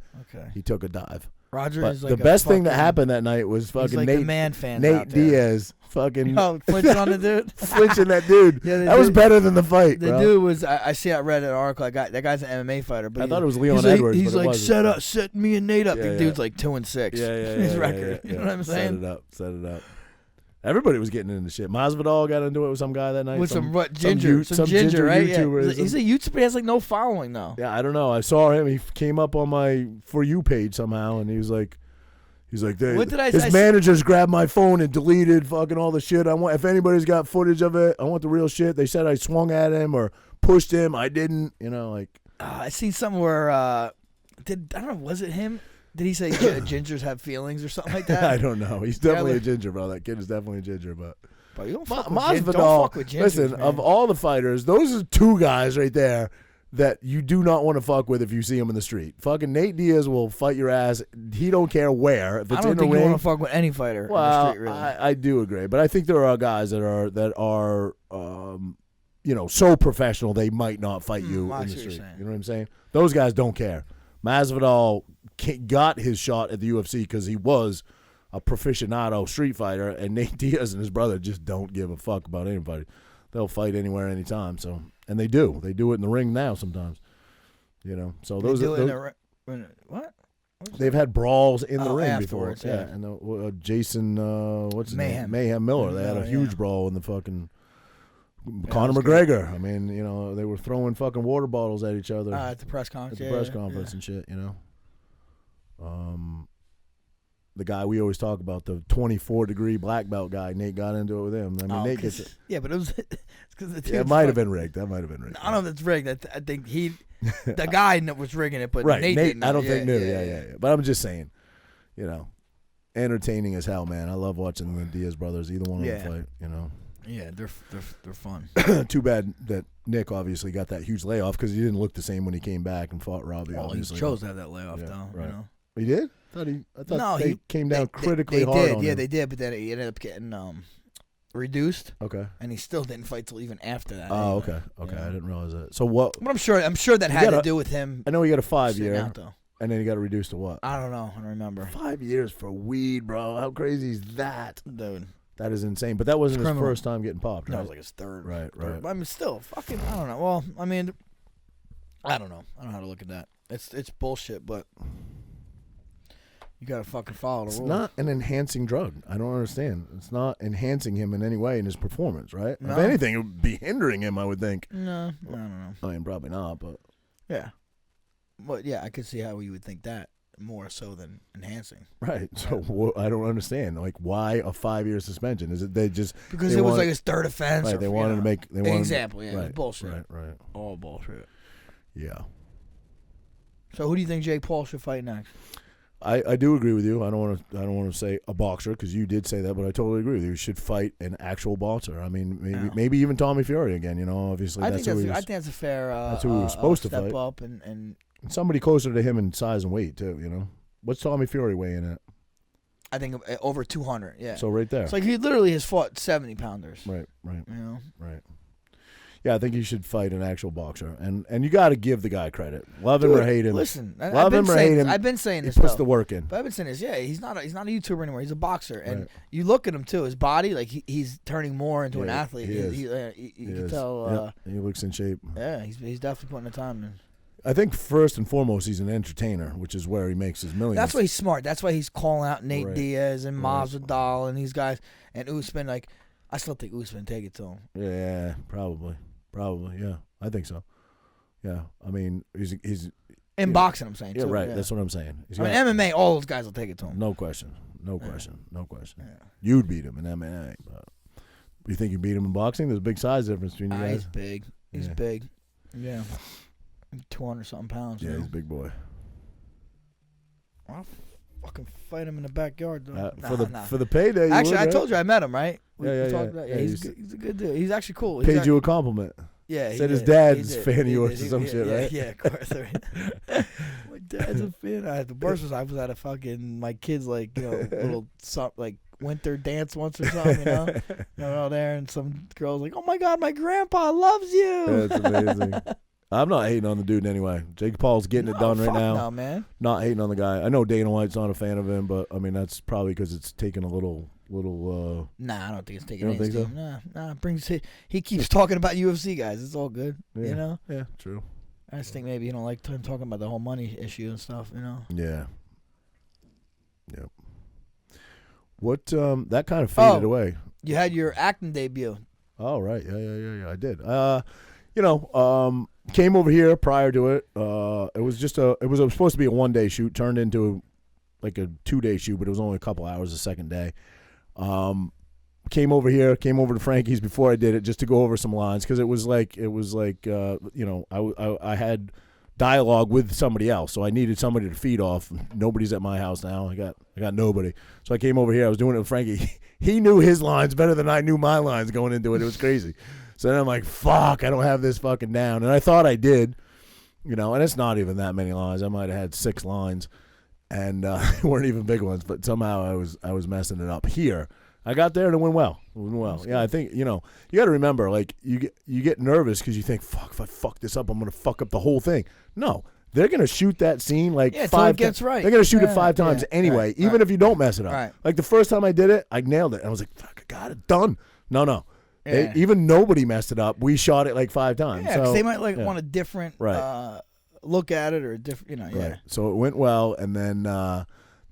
S1: he took a dive.
S2: Roger
S1: but
S2: is like
S1: the best thing that happened that night was fucking
S2: like
S1: Nate,
S2: the man fans
S1: Nate
S2: out there.
S1: Diaz fucking
S2: flinching on the dude.
S1: Flinching that dude.
S2: Yeah,
S1: that was better than the fight.
S2: The dude was. I read an article. That guy's an MMA fighter. But
S1: I thought it was Leon Edwards.
S2: He's
S1: but
S2: like set me and Nate up.
S1: Yeah,
S2: the dude's like 2-6.
S1: Yeah.
S2: His record. You know what I'm saying?
S1: Set it up. Everybody was getting into shit. Masvidal got into it with some guy that night.
S2: With some ginger, right?
S1: YouTuber.
S2: Yeah. He's a YouTuber. He has like no following though.
S1: Yeah, I don't know. I saw him. He came up on my For You page somehow, and he was like,
S2: what did I
S1: his
S2: say?
S1: managers grabbed my phone and deleted fucking all the shit. If anybody's got footage of it, I want the real shit. They said I swung at him or pushed him. I didn't.
S2: I seen somewhere. I don't know. Was it him? Did he say gingers have feelings or something like that?
S1: I don't know. He's definitely a ginger, bro. That kid is definitely a ginger, but
S2: you don't
S1: Masvidal.
S2: don't fuck with gingers,
S1: listen,
S2: man.
S1: of all the fighters, those are two guys right there that you do not want to fuck with if you see him in the street. Fucking Nate Diaz will fight your ass. He don't care where. If it's
S2: I don't
S1: in the
S2: think
S1: ring,
S2: you want to fuck with any fighter in the street, really.
S1: I do agree, but I think there are guys that are so professional they might not fight you in the street. You know what I'm saying? Those guys don't care. Masvidal got his shot at the UFC because he was a proficcionado street fighter, and Nate Diaz and his brother just don't give a fuck about anybody. They'll fight anywhere, anytime. So, and they do. They do it in the ring now sometimes. So
S2: what?
S1: They've had brawls in the ring before.
S2: Afterwards, yeah.
S1: And Jason, what's his name?
S2: Mayhem
S1: Miller. They had a huge brawl in the fucking. Conor McGregor. I mean, they were throwing fucking water bottles at each other
S2: at the press conference.
S1: And shit. The guy we always talk about, the 24-degree black belt guy, Nate got into it with him. I mean, Nate gets it.
S2: Yeah, but it was because
S1: it might have been rigged. That might have been rigged.
S2: I don't know if it's rigged. I think the guy was rigging it, but
S1: right.
S2: Nate didn't.
S1: I don't think knew. Yeah. But I'm just saying, entertaining as hell, man. I love watching the Diaz brothers. Either one of them fight.
S2: Yeah, they're fun.
S1: Too bad that Nick obviously got that huge layoff because he didn't look the same when he came back and fought Robbie.
S2: Well,
S1: obviously.
S2: He chose to have that layoff, though.
S1: Right. He did? I thought they came down
S2: they
S1: critically hard
S2: did,
S1: on him.
S2: Yeah, they did, but then he ended up getting reduced.
S1: Okay.
S2: And he still didn't fight till even after that.
S1: Oh,
S2: anyway.
S1: Okay. I didn't realize that. So what?
S2: But I'm sure that had to do with him.
S1: I know he got a 5-year,
S2: out, though.
S1: And then he got reduced to what?
S2: I don't know. I don't remember.
S1: 5 years for weed, bro. How crazy is that?
S2: Dude.
S1: That is insane. But that wasn't his first time getting popped, right?
S2: That was like his third.
S1: Right.
S2: But I mean, still, fucking, I don't know. Well, I mean, I don't know. I don't know how to look at that. It's bullshit, but you gotta fucking follow the rules.
S1: It's not an enhancing drug. I don't understand. It's not enhancing him in any way in his performance, right?
S2: No.
S1: If anything, it would be hindering him, I would think.
S2: No, I don't know.
S1: I mean, probably not, but
S2: yeah. But yeah, I could see how you would think that more so than enhancing.
S1: Right. So I don't understand. Like, why a 5-year suspension? Is it they just
S2: because it was like his third offense?
S1: Right.
S2: Or,
S1: they wanted to make
S2: example. Yeah,
S1: right,
S2: it was bullshit.
S1: Right.
S2: All bullshit.
S1: Yeah.
S2: So who do you think Jake Paul should fight next?
S1: I do agree with you. I don't want to say a boxer because you did say that, but I totally agree with you. You should fight an actual boxer. I mean, maybe even Tommy Fury again. Obviously
S2: I think that's a fair.
S1: That's who he was supposed to
S2: step
S1: fight.
S2: Up and
S1: somebody closer to him in size and weight too. What's Tommy Fury weighing at?
S2: I think over 200. Yeah.
S1: So right there.
S2: It's like he literally has fought 70-pounders.
S1: Right.
S2: Right.
S1: Yeah, I think you should fight an actual boxer, and you got to give the guy credit. Love him or hate him.
S2: Listen,
S1: love him or hate him.
S2: I've been saying this.
S1: He puts the work in.
S2: But I've been saying this. Yeah, he's not a YouTuber anymore. He's a boxer, and you look at him too. His body, like he's turning more into an athlete. You can tell.
S1: He looks in shape.
S2: Yeah, he's definitely putting the time in.
S1: I think first and foremost, he's an entertainer, which is where he makes his millions.
S2: That's why he's smart. That's why he's calling out Nate Diaz and Masvidal and these guys and Usman. Like, I still think Usman take it to him.
S1: Yeah, probably, yeah, I think so. Yeah, I mean, he's
S2: in boxing. I'm saying.
S1: Yeah,
S2: too.
S1: right.
S2: Yeah.
S1: That's what I'm saying.
S2: I mean, MMA, all those guys will take it to him.
S1: No question. Yeah. You'd beat him in MMA, but you think you beat him in boxing? There's a big size difference between you guys.
S2: He's big. He's big. Yeah. 200-something pounds.
S1: Yeah, he's a big boy.
S2: I'll fucking fight him in the backyard, though.
S1: For the payday.
S2: Actually, I told you I met him, right?
S1: Yeah.
S2: He's a good dude. He's actually cool.
S1: Paid you a compliment.
S2: Yeah,
S1: said his dad's a fan of yours or some shit, right?
S2: Yeah, of course. My dad's a fan. The worst was I was at a fucking my kids little winter dance once or something, out there, and some girl's like, "Oh my God, my grandpa loves you."
S1: That's amazing. I'm not hating on the dude anyway. Jake Paul's getting it done right now.
S2: No, man.
S1: Not hating on the guy. I know Dana White's not a fan of him, but I mean that's probably because it's taken a little.
S2: Nah, I don't think it's taking.
S1: You don't think
S2: so? Nah. He keeps talking about UFC guys. It's all good.
S1: Yeah. Yeah, true.
S2: I just think maybe he don't like him talking about the whole money issue and stuff.
S1: Yeah. Yep. What that kind of faded away.
S2: You had your acting debut.
S1: Oh, right. Yeah. I did. Came over here prior to it. It was supposed to be a 1-day shoot, turned into like a 2-day shoot, but it was only a couple hours the second day. Came over to Frankies before I did it just to go over some lines because it was like I had dialogue with somebody else, so I needed somebody to feed off. Nobody's at my house now. I got nobody, so I came over here. I was doing it with Frankie. He knew his lines better than I knew my lines going into it. It was crazy. So then I'm like, fuck, I don't have this fucking down, and I thought I did, and it's not even that many lines. I might have had 6 lines, and they weren't even big ones, but somehow I was messing it up here. I got there and it went well. Yeah, I think you got to remember, like you get nervous because you think, fuck, if I fuck this up, I'm gonna fuck up the whole thing. No, they're gonna shoot that scene like 5 times. Right. They're gonna shoot it 5 times anyway, even if you don't mess it up.
S2: Right.
S1: Like the first time I did it, I nailed it. I was like, fuck, I got it done. No.
S2: Yeah.
S1: Even nobody messed it up. We shot it like 5 times.
S2: Yeah, because they might want a different
S1: right.
S2: Look at it or a different, Yeah.
S1: Right. So it went well, and then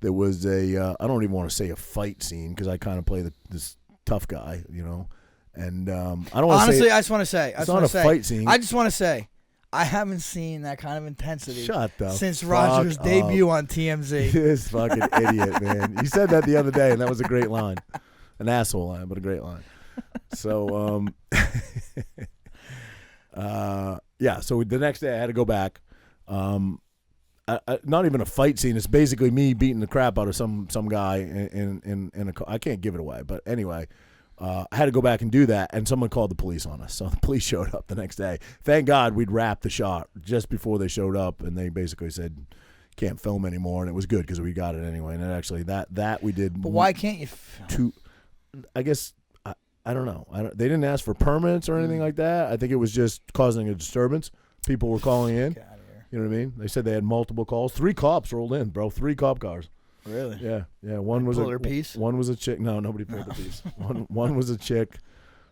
S1: there was I don't even want to say a fight scene because I kind of play this tough guy, and I don't want to
S2: honestly. I just want to say
S1: it's not a fight scene.
S2: I just want to say I haven't seen that kind of intensity since
S1: fuck
S2: Roger's debut on TMZ.
S1: This fucking idiot, man. You said that the other day, and that was a great line, an asshole line, but a great line. So So the next day I had to go back. Not even a fight scene. It's basically me beating the crap out of some guy in a car. I can't give it away, but anyway, I had to go back and do that, and someone called the police on us. So the police showed up the next day. Thank God we'd wrapped the shot just before they showed up, and they basically said can't film anymore, and it was good because we got it anyway. And actually that we did.
S2: But why can't you film?
S1: I guess I don't know. They didn't ask for permits or anything like that. I think it was just causing a disturbance. People were calling in. You know what I mean? They said they had multiple calls. 3 cops rolled in, bro. 3 cop cars.
S2: Really?
S1: Yeah. One was
S2: a piece.
S1: One was a chick. No, nobody pulled the piece. One was a chick.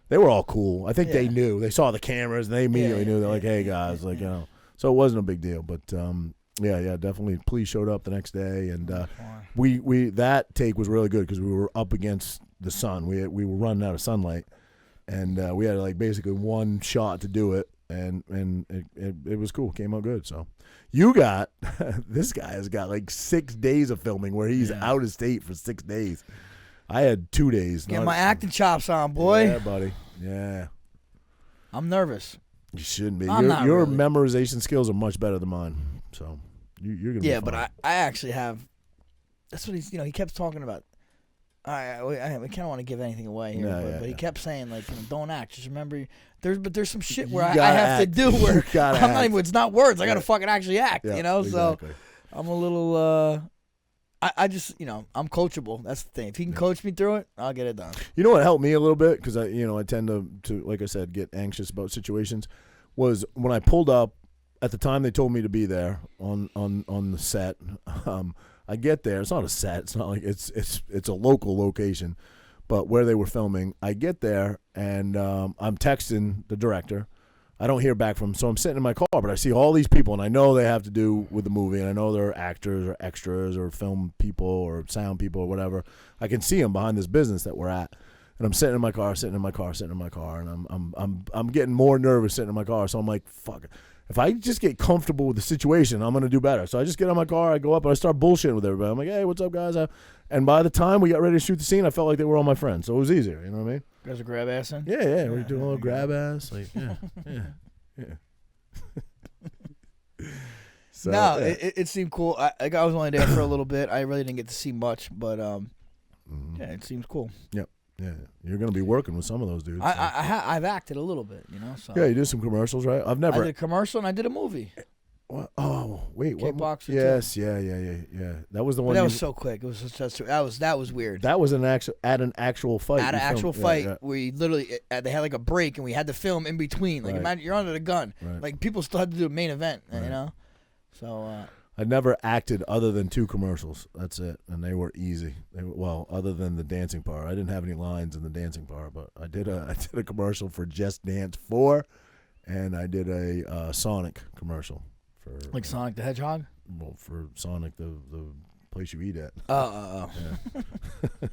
S1: They were all cool. I think they knew. They saw the cameras and they immediately knew. They're like, "Hey guys, So it wasn't a big deal, but definitely. Police showed up the next day, and we that take was really good because we were up against the sun. We were running out of sunlight, and we had like basically one shot to do it. And it was cool. Came out good. So you got this guy has got like 6 days of filming where he's out of state for 6 days. I had 2 days.
S2: Get my acting chops on, boy.
S1: Yeah, buddy. Yeah.
S2: I'm nervous.
S1: You shouldn't be.
S2: really.
S1: Your memorization skills are much better than mine. So you're gonna be fine.
S2: But I actually have. That's what he kept talking about. I kind of want to give anything away here, but he kept saying like, don't act. Just remember, there's some shit where I have to do where I'm not even. It's not words. I got to fucking actually act.
S1: Exactly.
S2: So I'm a little. I just I'm coachable. That's the thing. If he can coach me through it, I'll get it done.
S1: You know what helped me a little bit because I tend to like I said get anxious about situations. Was when I pulled up at the time they told me to be there on the set. I get there. It's not a set. It's not like it's a local location, but where they were filming, I get there and I'm texting the director. I don't hear back from him, so I'm sitting in my car, but I see all these people, and I know they have to do with the movie, and I know they're actors or extras or film people or sound people or whatever. I can see them behind this business that we're at, and I'm sitting in my car, and I'm getting more nervous sitting in my car. So I'm like, fuck it. If I just get comfortable with the situation, I'm going to do better. So I just get in my car, I go up, and I start bullshitting with everybody. I'm like, hey, what's up, guys? And by the time we got ready to shoot the scene, I felt like they were all my friends. So it was easier, you know what I mean?
S2: You guys are grab assing?
S1: Yeah. We're doing a little grab ass. Like, yeah. So,
S2: no, it seemed cool. I was only there for a little bit. I really didn't get to see much, but it seems cool.
S1: Yep. Yeah, you're going to be working with some of those dudes. So.
S2: I've acted a little bit, So.
S1: Yeah, you did some commercials, right?
S2: I did a commercial and I did a movie.
S1: What? Oh, wait, what?
S2: Kickboxer.
S1: Yes, yeah. That was the one.
S2: But that was so quick. It was that was weird.
S1: That was an actual fight.
S2: At an actual fight, we literally they had like a break and we had to film in between. Like imagine you're under the gun.
S1: Right.
S2: Like people still had to do a main event, So.
S1: I never acted other than 2 commercials. That's it, and they were easy. Other than the dancing part, I didn't have any lines in the dancing part, but I did a commercial for Just Dance 4, and I did a Sonic commercial for
S2: Sonic the Hedgehog.
S1: Well, for Sonic the place you eat at.
S2: Oh.
S1: Yeah.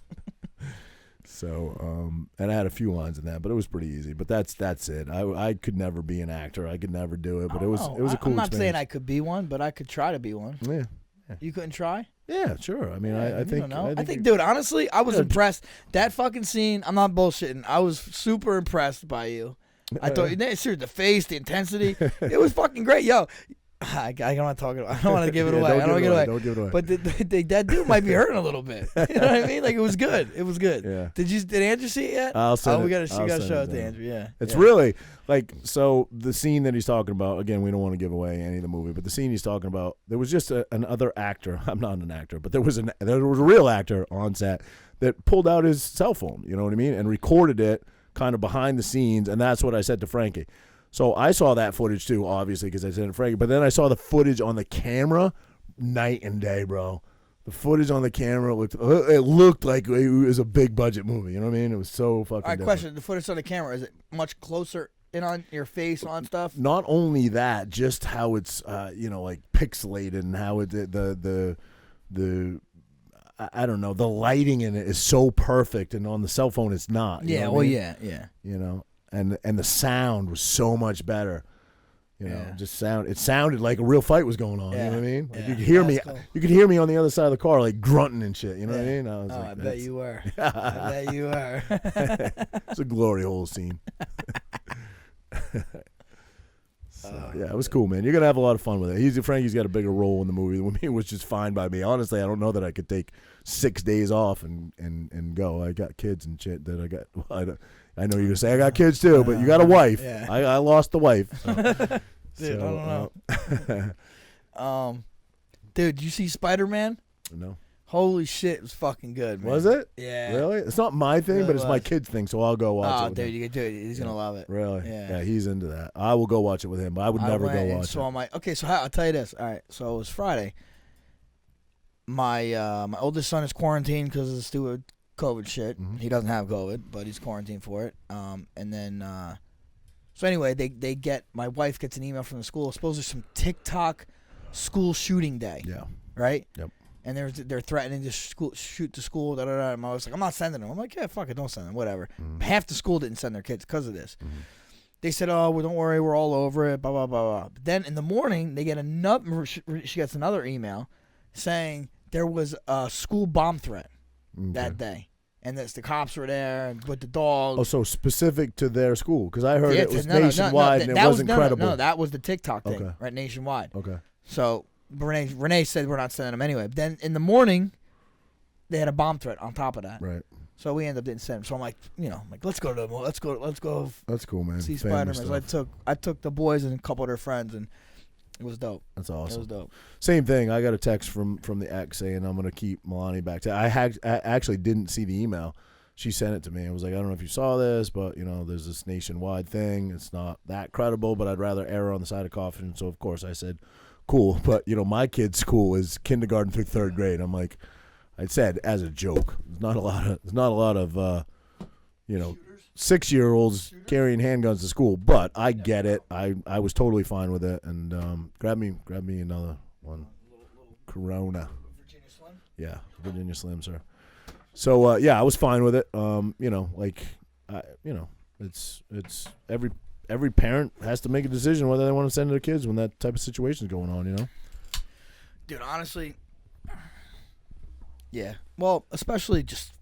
S1: So, and I had a few lines in that, but it was pretty easy. But that's it. I could never be an actor. I could never do it. But it was a cool
S2: I'm not
S1: experience.
S2: saying I could be one, but I could try to be one.
S1: Yeah.
S2: You couldn't try?
S1: Yeah, sure. I mean, I think.
S2: I think, dude. Honestly, I was impressed. That fucking scene. I'm not bullshitting. I was super impressed by you. I thought seriously, the face, the intensity. It was fucking great, yo. I don't want to talk about. I don't want to give it away. I don't want to give it away.
S1: Don't give it away.
S2: But that dude might be hurting a little bit. You know what I mean? Like it was good. It was good.
S1: Yeah.
S2: Did Andrew see it yet?
S1: I'll send it.
S2: We gotta show it to
S1: down.
S2: Andrew. Yeah.
S1: It's really like so. The scene that he's talking about. Again, we don't want to give away any of the movie, but the scene he's talking about. There was just another actor. I'm not an actor, but there was a real actor on set that pulled out his cell phone. You know what I mean? And recorded it kind of behind the scenes. And that's what I said to Frankie. So I saw that footage too, obviously, because I said it Frankie. But then I saw the footage on the camera, night and day, bro. The footage on the camera looked like it was a big budget movie. You know what I mean? It was so fucking.
S2: All right,
S1: different.
S2: question: the footage on the camera, is it much closer in on your face on stuff?
S1: Not only that, just how it's like pixelated and how it the I don't know, the lighting in it is so perfect, and on the cell phone it's not.
S2: Yeah, well, yeah.
S1: You know. And the sound was so much better, you know. Just it sounded like a real fight was going on.
S2: Yeah.
S1: You know what I mean? Like
S2: Yeah.
S1: you could hear me.
S2: Cool.
S1: You could hear me on the other side of the car, like grunting and shit. You know what I mean? I was like,
S2: I bet you were. I bet you were.
S1: It's a glory hole scene. Yeah, it was cool, man. You're gonna have a lot of fun with it. Frankie's got a bigger role in the movie than me, which is fine by me. Honestly, I don't know that I could take 6 days off and go. I got kids and shit that I got. Well, I know you're gonna say I got kids too, but you got a wife.
S2: Yeah.
S1: I lost the wife. So.
S2: Dude, I don't know. Dude, you see Spider-Man?
S1: No.
S2: Holy shit, it was fucking good, man.
S1: Was it?
S2: Yeah.
S1: Really? It's not my thing,
S2: Really
S1: but it's my
S2: was.
S1: kid's thing, so I'll go watch it.
S2: Oh,
S1: with
S2: dude,
S1: him.
S2: you can do it. He's gonna love it.
S1: Really?
S2: Yeah.
S1: He's into that. I will go watch it with him, but I would never
S2: went
S1: go
S2: and
S1: watch
S2: saw
S1: it.
S2: Okay, so I'll tell you this. All right, so it was Friday. My oldest son is quarantined because of the stupid COVID shit.
S1: Mhm.
S2: He doesn't have COVID, but he's quarantined for it. And then, so anyway, my wife gets an email from the school. Supposedly some TikTok school shooting day.
S1: Yeah.
S2: Right?
S1: Yep.
S2: And they're threatening to shoot the school. Da, da, da. And I was like, I'm not sending them. I'm like, yeah, fuck it, don't send them. Whatever. Half the school didn't send their kids because of this. They said, oh, well, don't worry, we're all over it. Blah blah blah blah. But then in the morning, they get another. She gets another email saying there was a school bomb threat that day, and the cops were there with the dogs.
S1: Oh, so specific to their school? Because I heard it was nationwide and it wasn't credible.
S2: No, that was the TikTok thing,
S1: Okay.
S2: right? Nationwide.
S1: Okay.
S2: So Renee said we're not sending them anyway. But then in the morning, they had a bomb threat on top of that.
S1: Right.
S2: So we ended up didn't send them. So I'm like, let's go to the mall. Let's go.
S1: That's cool, man.
S2: See
S1: Family
S2: Spider-Man. So I took the boys and a couple of their friends, and it was dope.
S1: That's awesome.
S2: It was dope.
S1: Same thing. I got a text from the ex saying I'm going to keep Milani back. I actually didn't see the email. She sent it to me. I was like, I don't know if you saw this, but, there's this nationwide thing. It's not that credible, but I'd rather err on the side of caution. So, of course, I said, cool. But, my kid's school is kindergarten through third grade. I'm like, I said as a joke. There's not a lot of 6-year-olds carrying handguns to school, but I get it. I was totally fine with it. And grab me another one. Corona.
S2: Virginia Slim?
S1: Yeah, Virginia Slim, sir. So I was fine with it. It's every parent has to make a decision whether they want to send their kids when that type of situation is going on.
S2: Dude, honestly, yeah. Well, especially just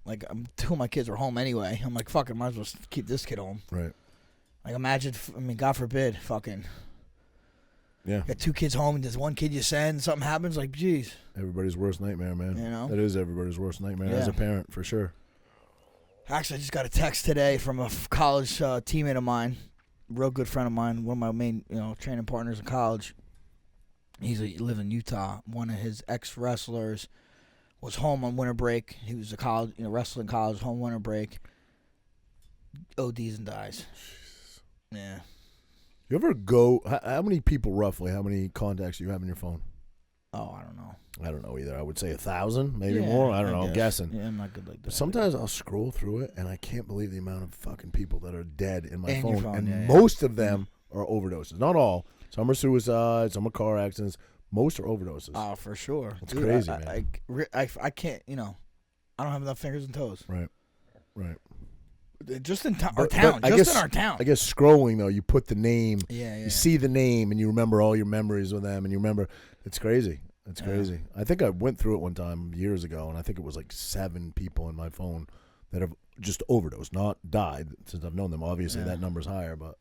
S2: like two of my kids are home anyway. I'm like, fucking, might as well keep this kid home.
S1: Right.
S2: Like, imagine, God forbid, fucking.
S1: Yeah.
S2: Got 2 kids home and there's 1 kid you send, something happens, like, geez.
S1: Everybody's worst nightmare, man. That is everybody's worst nightmare as a parent, for sure.
S2: Actually, I just got a text today from a college teammate of mine, real good friend of mine, one of my main, training partners in college. He lives in Utah. One of his ex-wrestlers was home on winter break. He was a college, wrestling college, home winter break. ODs and dies. Yeah.
S1: You ever go? How many people roughly? How many contacts do you have in your phone?
S2: Oh, I don't know.
S1: I don't know either. I would say 1,000, maybe
S2: Yeah,
S1: more. I don't know. I'm guessing.
S2: Yeah, I'm not good like that.
S1: But sometimes I'll scroll through it, and I can't believe the amount of fucking people that are dead in my
S2: In your
S1: phone.
S2: phone,
S1: And
S2: yeah.
S1: most of them are overdoses. Not all. Some are suicides. Some are car accidents. Most are overdoses.
S2: Oh, for sure.
S1: It's
S2: Dude,
S1: crazy, man.
S2: I can't, I don't have enough fingers and toes.
S1: Right. Right.
S2: Just in our town.
S1: I
S2: Just
S1: guess,
S2: in our town.
S1: I guess scrolling though, you put the name.
S2: Yeah.
S1: You see the name, and you remember all your memories with them, and you remember. It's crazy. It's crazy. I think I went through it one time years ago, and I think it was like 7 people in my phone that have just overdosed, not died. Since I've known them, obviously that number's higher. But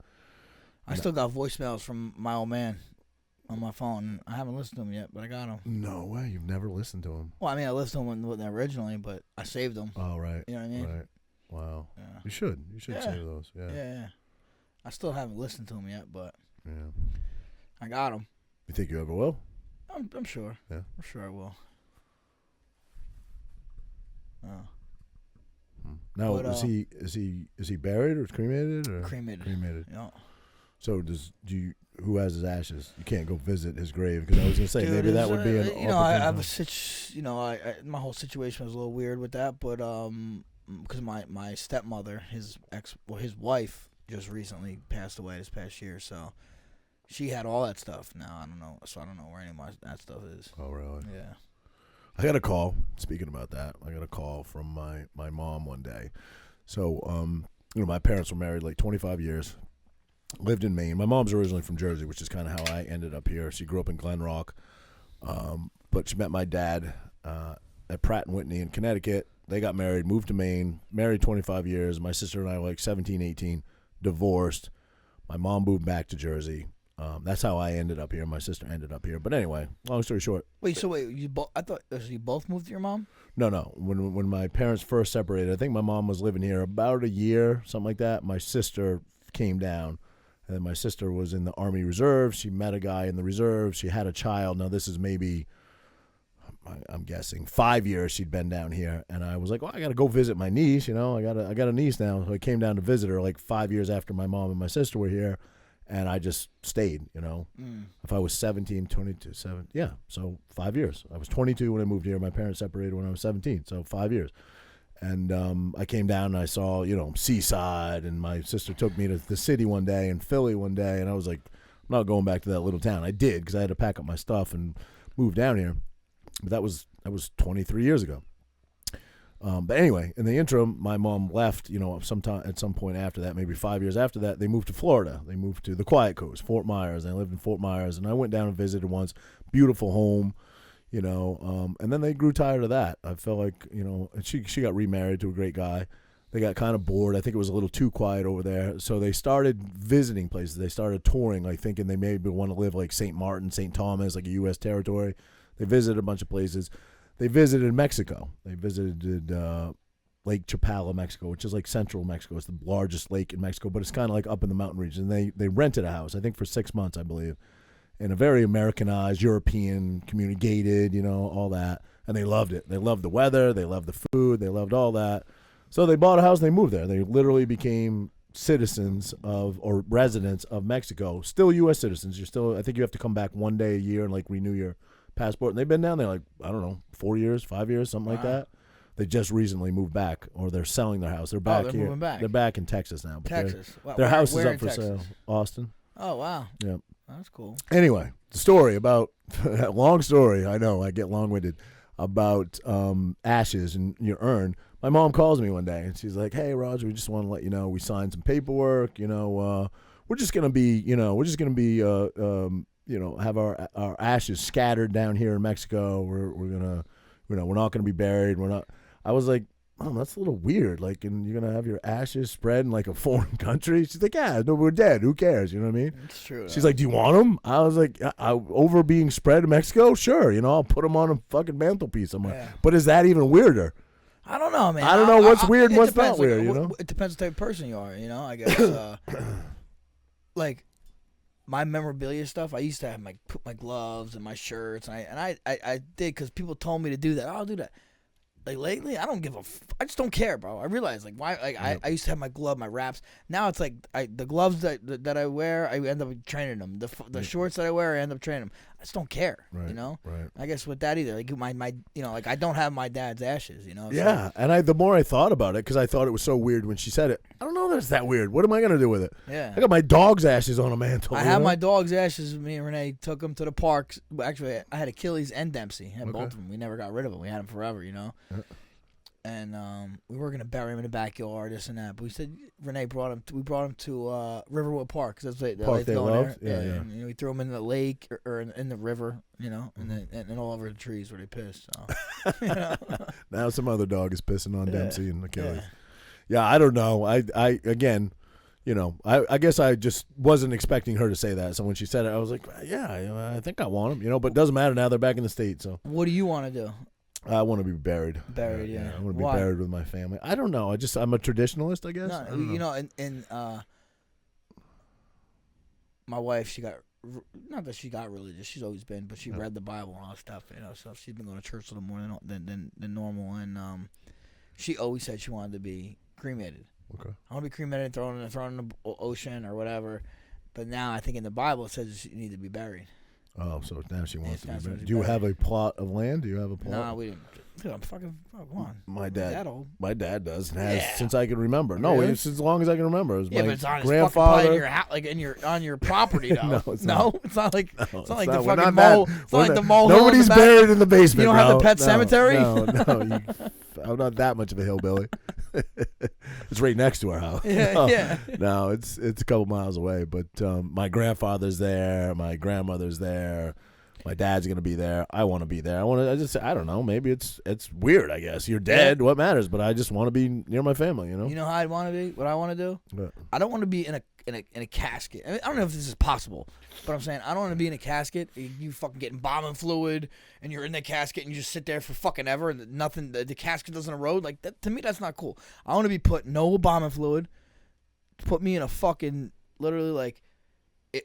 S2: I still got voicemails from my old man on my phone. I haven't listened to him yet, but I got them.
S1: No way, you've never listened to him.
S2: Well, I mean, I listened to him originally, but I saved them.
S1: Oh right.
S2: You know what I mean?
S1: Right. Wow.
S2: Yeah.
S1: You should. You should save those.
S2: Yeah. I still haven't listened to him yet, but
S1: yeah.
S2: I got him.
S1: You think you ever will?
S2: I'm sure.
S1: Yeah.
S2: I'm sure I will.
S1: Now,
S2: But,
S1: is he buried or cremated or
S2: Cremated.
S1: Cremated.
S2: Yeah.
S1: So who has his ashes? You can't go visit his grave because I was gonna say maybe that would be an.
S2: I have my whole situation was a little weird with that, but because my stepmother, his wife, just recently passed away this past year, so she had all that stuff. Now I don't know where any of that stuff is.
S1: Oh really?
S2: Yeah.
S1: I got a call. Speaking about that, I got a call from my mom one day. So my parents were married like 25 years. Lived in Maine. My mom's originally from Jersey, which is kind of how I ended up here. She grew up in Glen Rock, but she met my dad at Pratt & Whitney in Connecticut. They got married, moved to Maine, married 25 years. My sister and I were like 17, 18, divorced. My mom moved back to Jersey. That's how I ended up here. My sister ended up here. But anyway, long story short.
S2: Wait, I thought you both moved to your mom?
S1: No. When my parents first separated, I think my mom was living here about a year, something like that. My sister came down. And then my sister was in the Army Reserve. She met a guy in the reserve. She had a child. Now, this is maybe, I'm guessing, 5 years she'd been down here. And I was like, well, I got to go visit my niece. I got a niece now. So I came down to visit her like 5 years after my mom and my sister were here. And I just stayed, If I was 17, 22, 7, yeah. So 5 years. I was 22 when I moved here. My parents separated when I was 17. So 5 years. And I came down and I saw, Seaside, and my sister took me to the city one day and Philly one day, and I was like, I'm not going back to that little town. I did because I had to pack up my stuff and move down here. But that was 23 years ago. But anyway, in the interim, my mom left, at some point after that, maybe 5 years after that, they moved to Florida. They moved to the Quiet Coast, Fort Myers. I lived in Fort Myers, and I went down and visited once. Beautiful home. And then they grew tired of that. I felt like, and she got remarried to a great guy. They got kind of bored. I think it was a little too quiet over there. So they started visiting places. They started touring, like thinking they maybe want to live like St. Martin, St. Thomas, like a U.S. territory. They visited a bunch of places. They visited Mexico. They visited Lake Chapala, Mexico, which is like central Mexico. It's the largest lake in Mexico, but it's kind of like up in the mountain region. They rented a house, I think for 6 months, I believe. In a very Americanized, European, community gated, all that. And they loved it. They loved the weather. They loved the food. They loved all that. So they bought a house and they moved there. They literally became citizens or residents of Mexico. Still U.S. citizens. I think you have to come back one day a year and like renew your passport. And they've been down there like, I don't know, 4 years, 5 years, something like that. They just recently moved back, or they're selling their house. They're back here.
S2: Moving back.
S1: They're back in Texas now.
S2: Texas.
S1: Their house is
S2: where
S1: up for sale. Austin.
S2: Oh, wow.
S1: Yeah.
S2: That's cool.
S1: Anyway, the story about long story. I know I get long-winded about ashes in your urn. My mom calls me one day and she's like, "Hey, Roger, we just want to let you know we signed some paperwork. We're just gonna be, have our ashes scattered down here in Mexico. We're gonna, we're not gonna be buried. We're not." I was like, "Oh, that's a little weird. Like, and you're gonna have your ashes spread in like a foreign country?" She's like, "Yeah, no, we're dead. Who cares? You know what I mean?"
S2: It's true.
S1: She's like, "Do you want them?" I was like, "Over being spread in Mexico? Sure. I'll put them on a fucking mantelpiece somewhere." Yeah. But is that even weirder?
S2: I don't know, man.
S1: I don't know what's weird and what's not weird.
S2: It depends what type of person you are. I guess. Like my memorabilia stuff, I used to have put my gloves and my shirts, and I did because people told me to do that. I'll do that. Like lately, I don't give I just don't care, bro. I realize why. I used to have my glove, my wraps. Now it's like the gloves that I wear, I end up training them. The shorts that I wear, I end up training them. I just don't care,
S1: Right.
S2: I guess with that either, like my like I don't have my dad's ashes,
S1: Yeah,
S2: so.
S1: and the more I thought about it, because I thought it was so weird when she said it. I don't know that it's that weird. What am I gonna do with it?
S2: Yeah,
S1: I got my dog's ashes on a mantle.
S2: I have my dog's ashes. Me and Renee took them to the park. Actually, I had Achilles and Dempsey. I had both of them. We never got rid of them. We had them forever, and we were gonna bury him in the backyard, this and that. But we said Renee brought him. We brought him to Riverwood Park because that's the
S1: Park they
S2: going
S1: loved?
S2: there.
S1: Yeah.
S2: And, we threw him in the lake or in the river, and all over the trees where they pissed. So.
S1: Now some other dog is pissing on Dempsey and Achilles. Yeah, I don't know. I again, I guess I just wasn't expecting her to say that. So when she said it, I was like, yeah, I think I want him. But it doesn't matter now. They're back in the States. So
S2: what do you want to do?
S1: I want to be buried.
S2: Buried, yeah.
S1: I want to be buried with my family. I don't know. I'm a traditionalist, I guess.
S2: No, my wife, she got, not that she got religious, she's always been, but she read the Bible and all that stuff, so she's been going to church a little more than normal, and she always said she wanted to be cremated.
S1: Okay.
S2: I want to be cremated and thrown in the ocean or whatever, but now I think in the Bible it says you need to be buried.
S1: Oh, so now she wants to be buried.
S2: Do
S1: you have a plot of land? Do you have a plot?
S2: No, we didn't. Dude, I'm fucking, come on.
S1: My
S2: that old.
S1: dad does and has since I can remember. No,
S2: Really?
S1: it's as long as I can remember. It was
S2: Yeah,
S1: my
S2: but it's on his
S1: grandfather.
S2: fucking in your house, like on your property, though.
S1: No, it's not.
S2: It's not like
S1: No,
S2: it's not
S1: it's
S2: like
S1: not.
S2: the
S1: We're
S2: fucking
S1: not
S2: mole.
S1: that-
S2: It's not like the mole.
S1: Nobody's
S2: hill in the
S1: buried in the basement.
S2: You don't have the
S1: bro.
S2: pet cemetery?
S1: No, I'm not that much of a hillbilly. It's right next to our house.
S2: Yeah.
S1: No, it's a couple miles away. But my grandfather's there. My grandmother's there. My dad's gonna be there. I want to be there. I don't know. Maybe it's weird. I guess you're dead. What matters? But I just want to be near my family.
S2: You know how I'd want to be? What I want to do?
S1: What?
S2: I don't want to be in a casket. I mean, I don't know if this is possible, but I'm saying I don't want to be in a casket. You fucking getting bombing fluid, and you're in the casket, and you just sit there for fucking ever, and nothing. The casket doesn't erode. Like that to me, that's not cool. I want to be put no bombing fluid. Put me in a fucking literally like.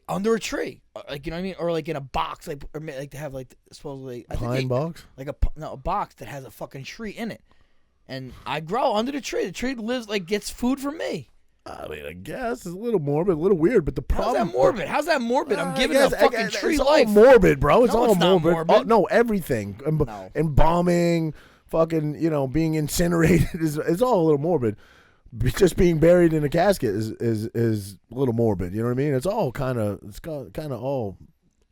S2: Under a tree, like you know what I mean, or like in a box, like or like to have like supposedly
S1: Pine box,
S2: like a box that has a fucking tree in it, and I grow under the tree. The tree lives gets food from me.
S1: I mean, I guess it's a little morbid, a little weird, but the problem.
S2: How's that morbid? I'm giving a fucking tree
S1: it's
S2: life.
S1: All morbid, bro. It's
S2: No,
S1: all
S2: it's not
S1: morbid.
S2: morbid.
S1: Oh, no, everything. Embalming, fucking, being incinerated is all a little morbid. Just being buried in a casket is a little morbid. You know what I mean? It's all kind of all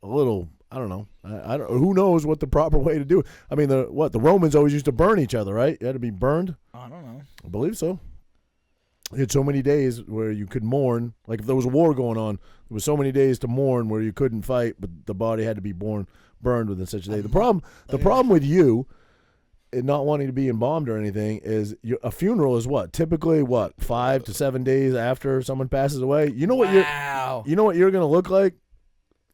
S1: a little. I don't know. I don't. Who knows what the proper way to do it? I mean, the Romans always used to burn each other, right? You had to be burned.
S2: I don't know.
S1: I believe so. You had so many days where you could mourn. Like if there was a war going on, there was so many days to mourn where you couldn't fight, but the body had to be burned within such a day. The problem with you. And not wanting to be embalmed or anything is a funeral is typically 5 to 7 days after someone passes away. You know what you're gonna look like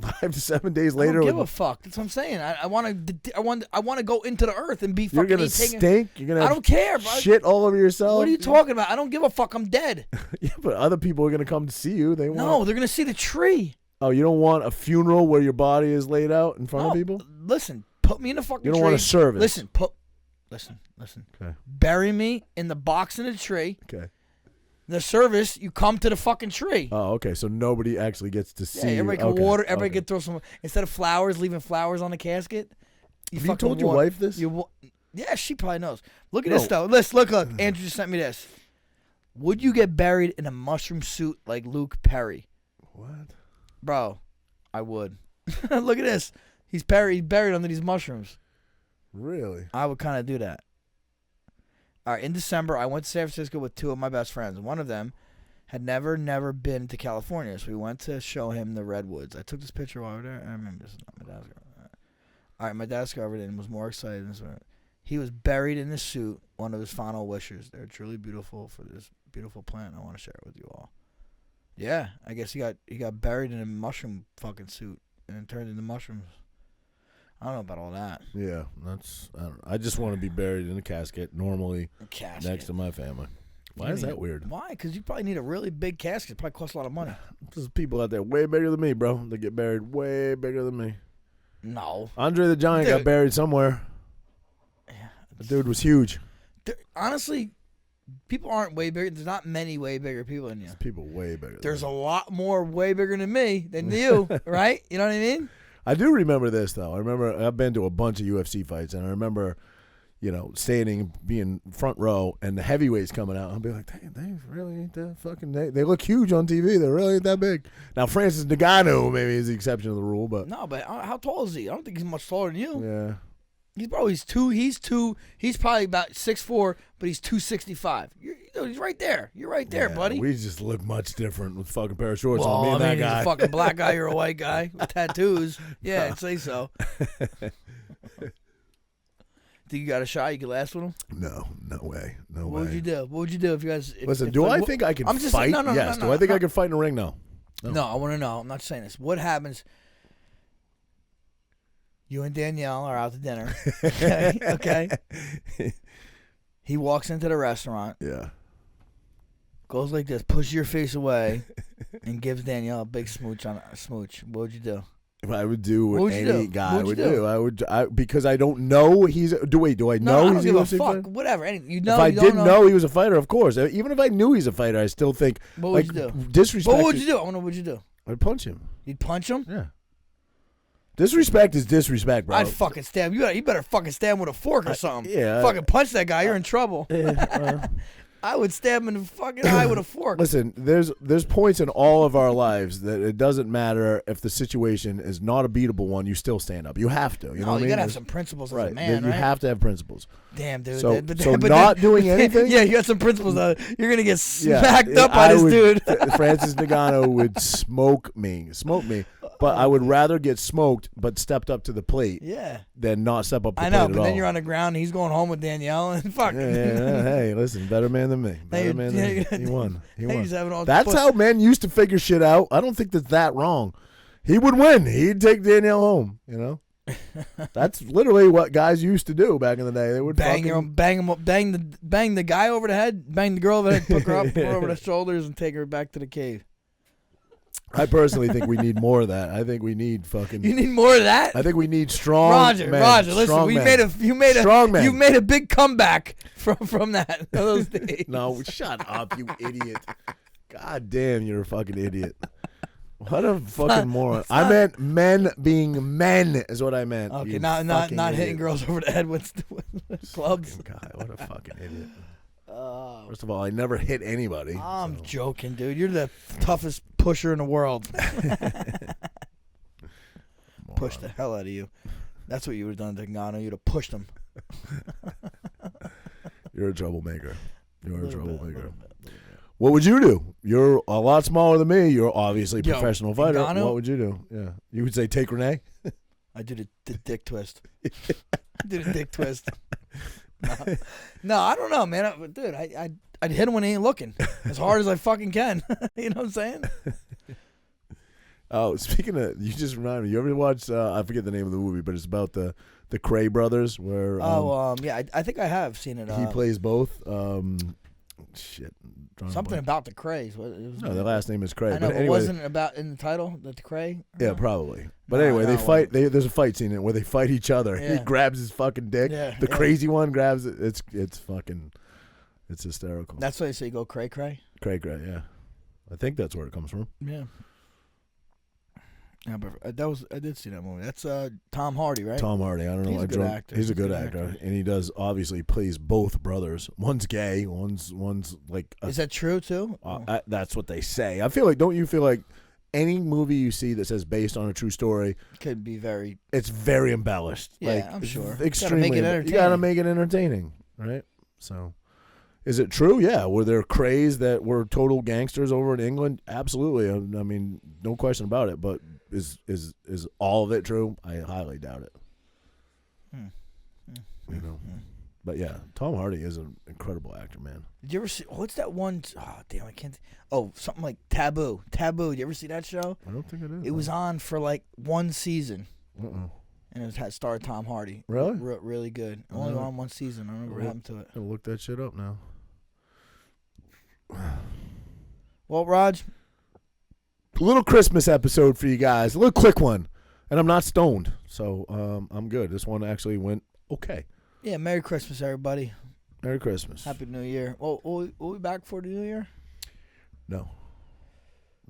S1: 5 to 7 days later.
S2: I don't give a fuck. That's what I'm saying. I want to go into the earth and be fucking.
S1: You're gonna stink. You're gonna.
S2: I don't care, bro.
S1: Shit all over yourself.
S2: What are you talking about? I don't give a fuck. I'm dead.
S1: Yeah, but other people are gonna come to see you. They're
S2: gonna see the tree.
S1: Oh, you don't want a funeral where your body is laid out in front of people?
S2: Listen, put me in a fucking.
S1: You don't
S2: tree.
S1: want a service.
S2: Listen.
S1: Okay.
S2: Bury me in the box in the tree.
S1: Okay.
S2: The service, you come to the fucking tree.
S1: Oh, okay. So nobody actually gets to see.
S2: Yeah, everybody
S1: you.
S2: can water. Everybody can throw some. Instead of flowers, leaving flowers on the casket.
S1: Have you told your wife this?
S2: Yeah, she probably knows. Look at this though. Look. Andrew just sent me this. Would you get buried in a mushroom suit like Luke Perry?
S1: What?
S2: Bro, I would. Look at this. He's buried under these mushrooms.
S1: Really?
S2: I would kind of do that. All right, in December, I went to San Francisco with two of my best friends. One of them had never been to California, so we went to show him the redwoods. I took this picture while we were there. I remember this is not my dad's girl. All right, my dad discovered it and was more excited. He was buried in this suit, one of his final wishes. They're truly beautiful for this beautiful plant. I want to share it with you all. Yeah, I guess he got buried in a mushroom fucking suit and then turned into mushrooms. I don't know about all that.
S1: Yeah, I just want to be buried in a casket, normally next to my family. Why is that weird?
S2: Why? Because you probably need a really big casket. It probably costs a lot of money.
S1: There's people out there way bigger than me, bro. They get buried way bigger than me.
S2: No.
S1: Andre the Giant got buried somewhere.
S2: Yeah,
S1: the dude was huge.
S2: Honestly, people aren't way bigger. There's not many way bigger people than you.
S1: There's people way bigger.
S2: There's a lot more way bigger than me than you, right? You know what I mean?
S1: I do remember this, though. I've been to a bunch of UFC fights, and I remember, standing, being front row, and the heavyweights coming out. I'll be like, they really ain't that fucking. They look huge on TV. They really ain't that big. Now, Francis Ngannou maybe is the exception to the rule, but.
S2: No, but how tall is he? I don't think he's much taller than you.
S1: Yeah.
S2: He's probably He's probably about 6'4", but he's 265. He's right there. You're right there, buddy.
S1: We just look much different with fucking pair of shorts
S2: Well,
S1: on. Me and that
S2: he's
S1: guy.
S2: a fucking black guy. You're a white guy with tattoos. Yeah, I'd say so. Think you got a shot? You could last with him?
S1: No way. No way.
S2: What would you do? What would you do if you guys?
S1: Listen, do I think I can fight? Yes. Do I think I can fight in a ring? No.
S2: No, I want to know. I'm not saying this. What happens? You and Danielle are out to dinner. Okay. He walks into the restaurant.
S1: Yeah.
S2: Goes like this, pushes your face away, and gives Danielle a big smooch on a smooch. What would you do?
S1: If I would do what any guy
S2: would
S1: would do, because I don't know he's. Do I know
S2: I don't
S1: he's
S2: give
S1: a
S2: a
S1: UFC
S2: fuck.
S1: fighter?
S2: Whatever. If
S1: I didn't know he was a fighter, of course. Even if I knew he's a fighter, I still think.
S2: What would you do?
S1: Disrespect.
S2: What would you do? I want to know what you do.
S1: I'd punch him.
S2: You'd punch him?
S1: Yeah. Disrespect is disrespect, bro.
S2: I'd fucking stab you. You better fucking stab him with a fork or something.
S1: Yeah.
S2: Fucking punch that guy. You're in trouble. I would stab him in the fucking eye with a fork.
S1: Listen, there's points in all of our lives that it doesn't matter if the situation is not a beatable one. You still stand up. You have to. You know what I mean?
S2: You gotta have some principles as a man,
S1: You
S2: right?
S1: have to have principles.
S2: Damn, dude.
S1: So not doing anything?
S2: Yeah, you got some principles. You're gonna get smacked up by this dude.
S1: Francis Ngannou would smoke me. But I would rather get smoked but stepped up to the plate than not step up to the plate at all. I know,
S2: but then you're on the ground and he's going home with Danielle and fuck.
S1: Hey, listen, better man than me. Better man than me. He won.
S2: That's
S1: how men used to figure shit out. I don't think that's that wrong. He would win. He'd take Danielle home, you know? That's literally what guys used to do back in the day. They would
S2: bang the guy over the head, bang the girl over the head, pick her up, put her over the shoulders, and take her back to the cave.
S1: I personally think we need more of that. I think we need fucking.
S2: You need more of that.
S1: I think we need strong.
S2: Roger, listen, you made a big comeback from that those days.
S1: No, shut up, you idiot! God damn, you're a fucking idiot. What a fucking moron! I meant men being men is what I meant.
S2: Okay, not hitting girls over the head with clubs.
S1: God, what a fucking idiot. First of all, I never hit anybody.
S2: I'm joking, dude. You're the toughest pusher in the world. Push the hell out of you. That's what you would have done to Ngannou. You'd have pushed him.
S1: You're a troublemaker. What would you do? You're a lot smaller than me. You're obviously a professional fighter.
S2: Ngannou?
S1: What would you do? Yeah, you would say take Renee.
S2: I did the dick twist. No, I don't know, man. Dude, I'd hit him when he ain't looking as hard as I fucking can. You know what I'm saying?
S1: Oh, speaking of, you just reminded me. You ever watch? I forget the name of the movie, but it's about the Cray brothers. Where
S2: yeah, I think I have seen it.
S1: He plays both. Shit.
S2: Something about the Crays.
S1: No, their last name is Cray.
S2: I know,
S1: but anyway,
S2: wasn't it about in the title the Cray?
S1: Yeah, probably. But anyway, they fight. There's a fight scene in it where they fight each other.
S2: Yeah.
S1: He grabs his fucking dick.
S2: Yeah,
S1: the crazy one grabs it. It's fucking. It's hysterical.
S2: That's why they say go cray.
S1: Cray, yeah. I think that's where it comes from.
S2: Yeah. Yeah, but I did see that movie. That's Tom Hardy, right?
S1: Tom Hardy. I don't know.
S2: He's a good actor.
S1: He's a good actor, and he does obviously plays both brothers. One's gay. One's like.
S2: Is that true too?
S1: That's what they say. I feel like. Don't you feel like any movie you see that says based on a true story
S2: could be very.
S1: It's very embellished.
S2: Yeah,
S1: like,
S2: I'm sure.
S1: Extremely. You gotta make it entertaining, right? So. Is it true? Yeah. Were there crays that were total gangsters over in England? Absolutely. I mean, no question about it. But is all of it true? I highly doubt it. You know. But yeah, Tom Hardy is an incredible actor, man.
S2: Did you ever see? What's that one? Oh damn, I can't. Something like Taboo. Did you ever see that show?
S1: I don't think I did.
S2: It was on for like one season.
S1: Uh-oh.
S2: And it had starred Tom Hardy.
S1: Really?
S2: Really good. Only on one season. I don't know what happened to it.
S1: I'll look that shit up now.
S2: Well, Raj,
S1: a little Christmas episode for you guys. A little quick one. And I'm not stoned, so I'm good. This one actually went okay.
S2: Yeah, Merry Christmas, everybody.
S1: Merry Christmas.
S2: Happy New Year. Well, we'll be back for the New Year?
S1: No.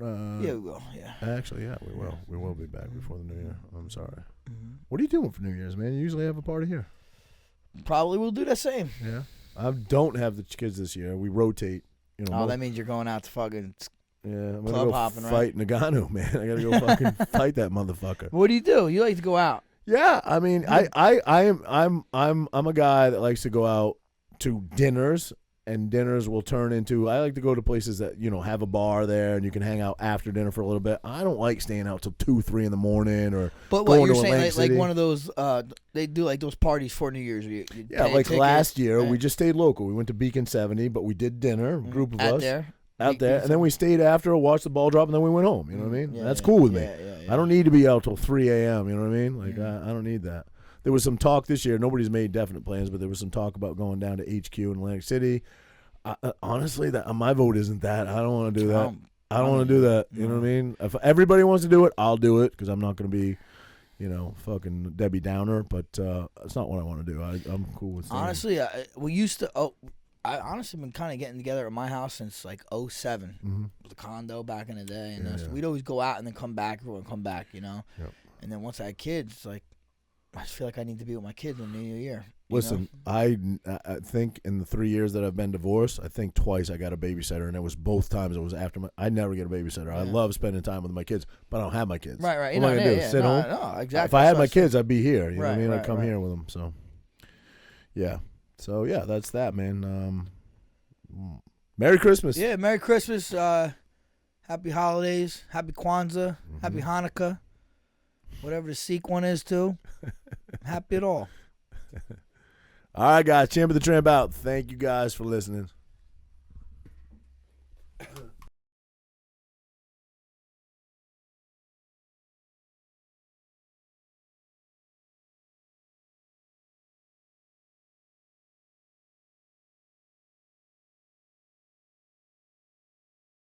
S2: Yeah, we will. Yeah.
S1: Actually, yeah, we will. We will be back before the New Year. I'm sorry.
S2: Mm-hmm.
S1: What are you doing for New Year's, man? You usually have a party here.
S2: Probably will do the same.
S1: Yeah. I don't have the kids this year. We rotate. You know,
S2: that means you're going out to fucking
S1: I'm
S2: club
S1: gonna go
S2: hopping,
S1: fight Ngannou, man. I gotta go fucking fight that motherfucker.
S2: What do? You like to go out?
S1: Yeah, I mean, I'm a guy that likes to go out to dinners, and dinners will turn into. I like to go to places that have a bar there, and you can hang out after dinner for a little bit. I don't like staying out till 2, 3 in the morning or.
S2: But
S1: going
S2: what you're
S1: to
S2: saying,
S1: Atlantic
S2: like
S1: City.
S2: One of those, they do like those parties for New Year's. You
S1: Yeah,
S2: pay a
S1: like
S2: ticket,
S1: last year,
S2: right?
S1: we just stayed local. We went to Beacon 70, but we did dinner, a group of
S2: out
S1: us.
S2: there.
S1: Out there, and then we stayed after, watched the ball drop, and then we went home. You know what I mean? That's cool with me.
S2: Yeah.
S1: I don't need to be out till 3 a.m. You know what I mean? Like I don't need that. There was some talk this year. Nobody's made definite plans, but there was some talk about going down to HQ in Atlantic City. Honestly, that my vote isn't that. I don't want to do that. I don't want to do that. You know what I mean? If everybody wants to do it, I'll do it because I'm not going to be, fucking Debbie Downer. But it's not what I want to do. I'm cool with.
S2: Honestly, we used to. I honestly been kind of getting together at my house since like 07.
S1: Mm-hmm.
S2: The condo back in the day, and
S1: Yeah.
S2: we'd always go out and then come back. Everyone come back,
S1: Yep.
S2: And then once I had kids, it's like I just feel like I need to be with my kids in the new year.
S1: Listen, I think in the 3 years that I've been divorced, I think twice I got a babysitter, and it was both times it was after my. I never get a babysitter.
S2: Yeah.
S1: I love spending time with my kids, but I don't have my kids.
S2: Right.
S1: What am I gonna do? Sit home?
S2: No, exactly.
S1: If I had my kids, I'd be here. You know what I
S2: Right,
S1: mean? I'd
S2: right,
S1: come
S2: right.
S1: here with them. So, yeah. So yeah, that's that, man. Merry Christmas.
S2: Yeah, Merry Christmas, Happy Holidays, Happy Kwanzaa, Happy Hanukkah, whatever the Sikh one is too. Happy it all.
S1: All right, guys. Champ of the Tramp out. Thank you guys for listening.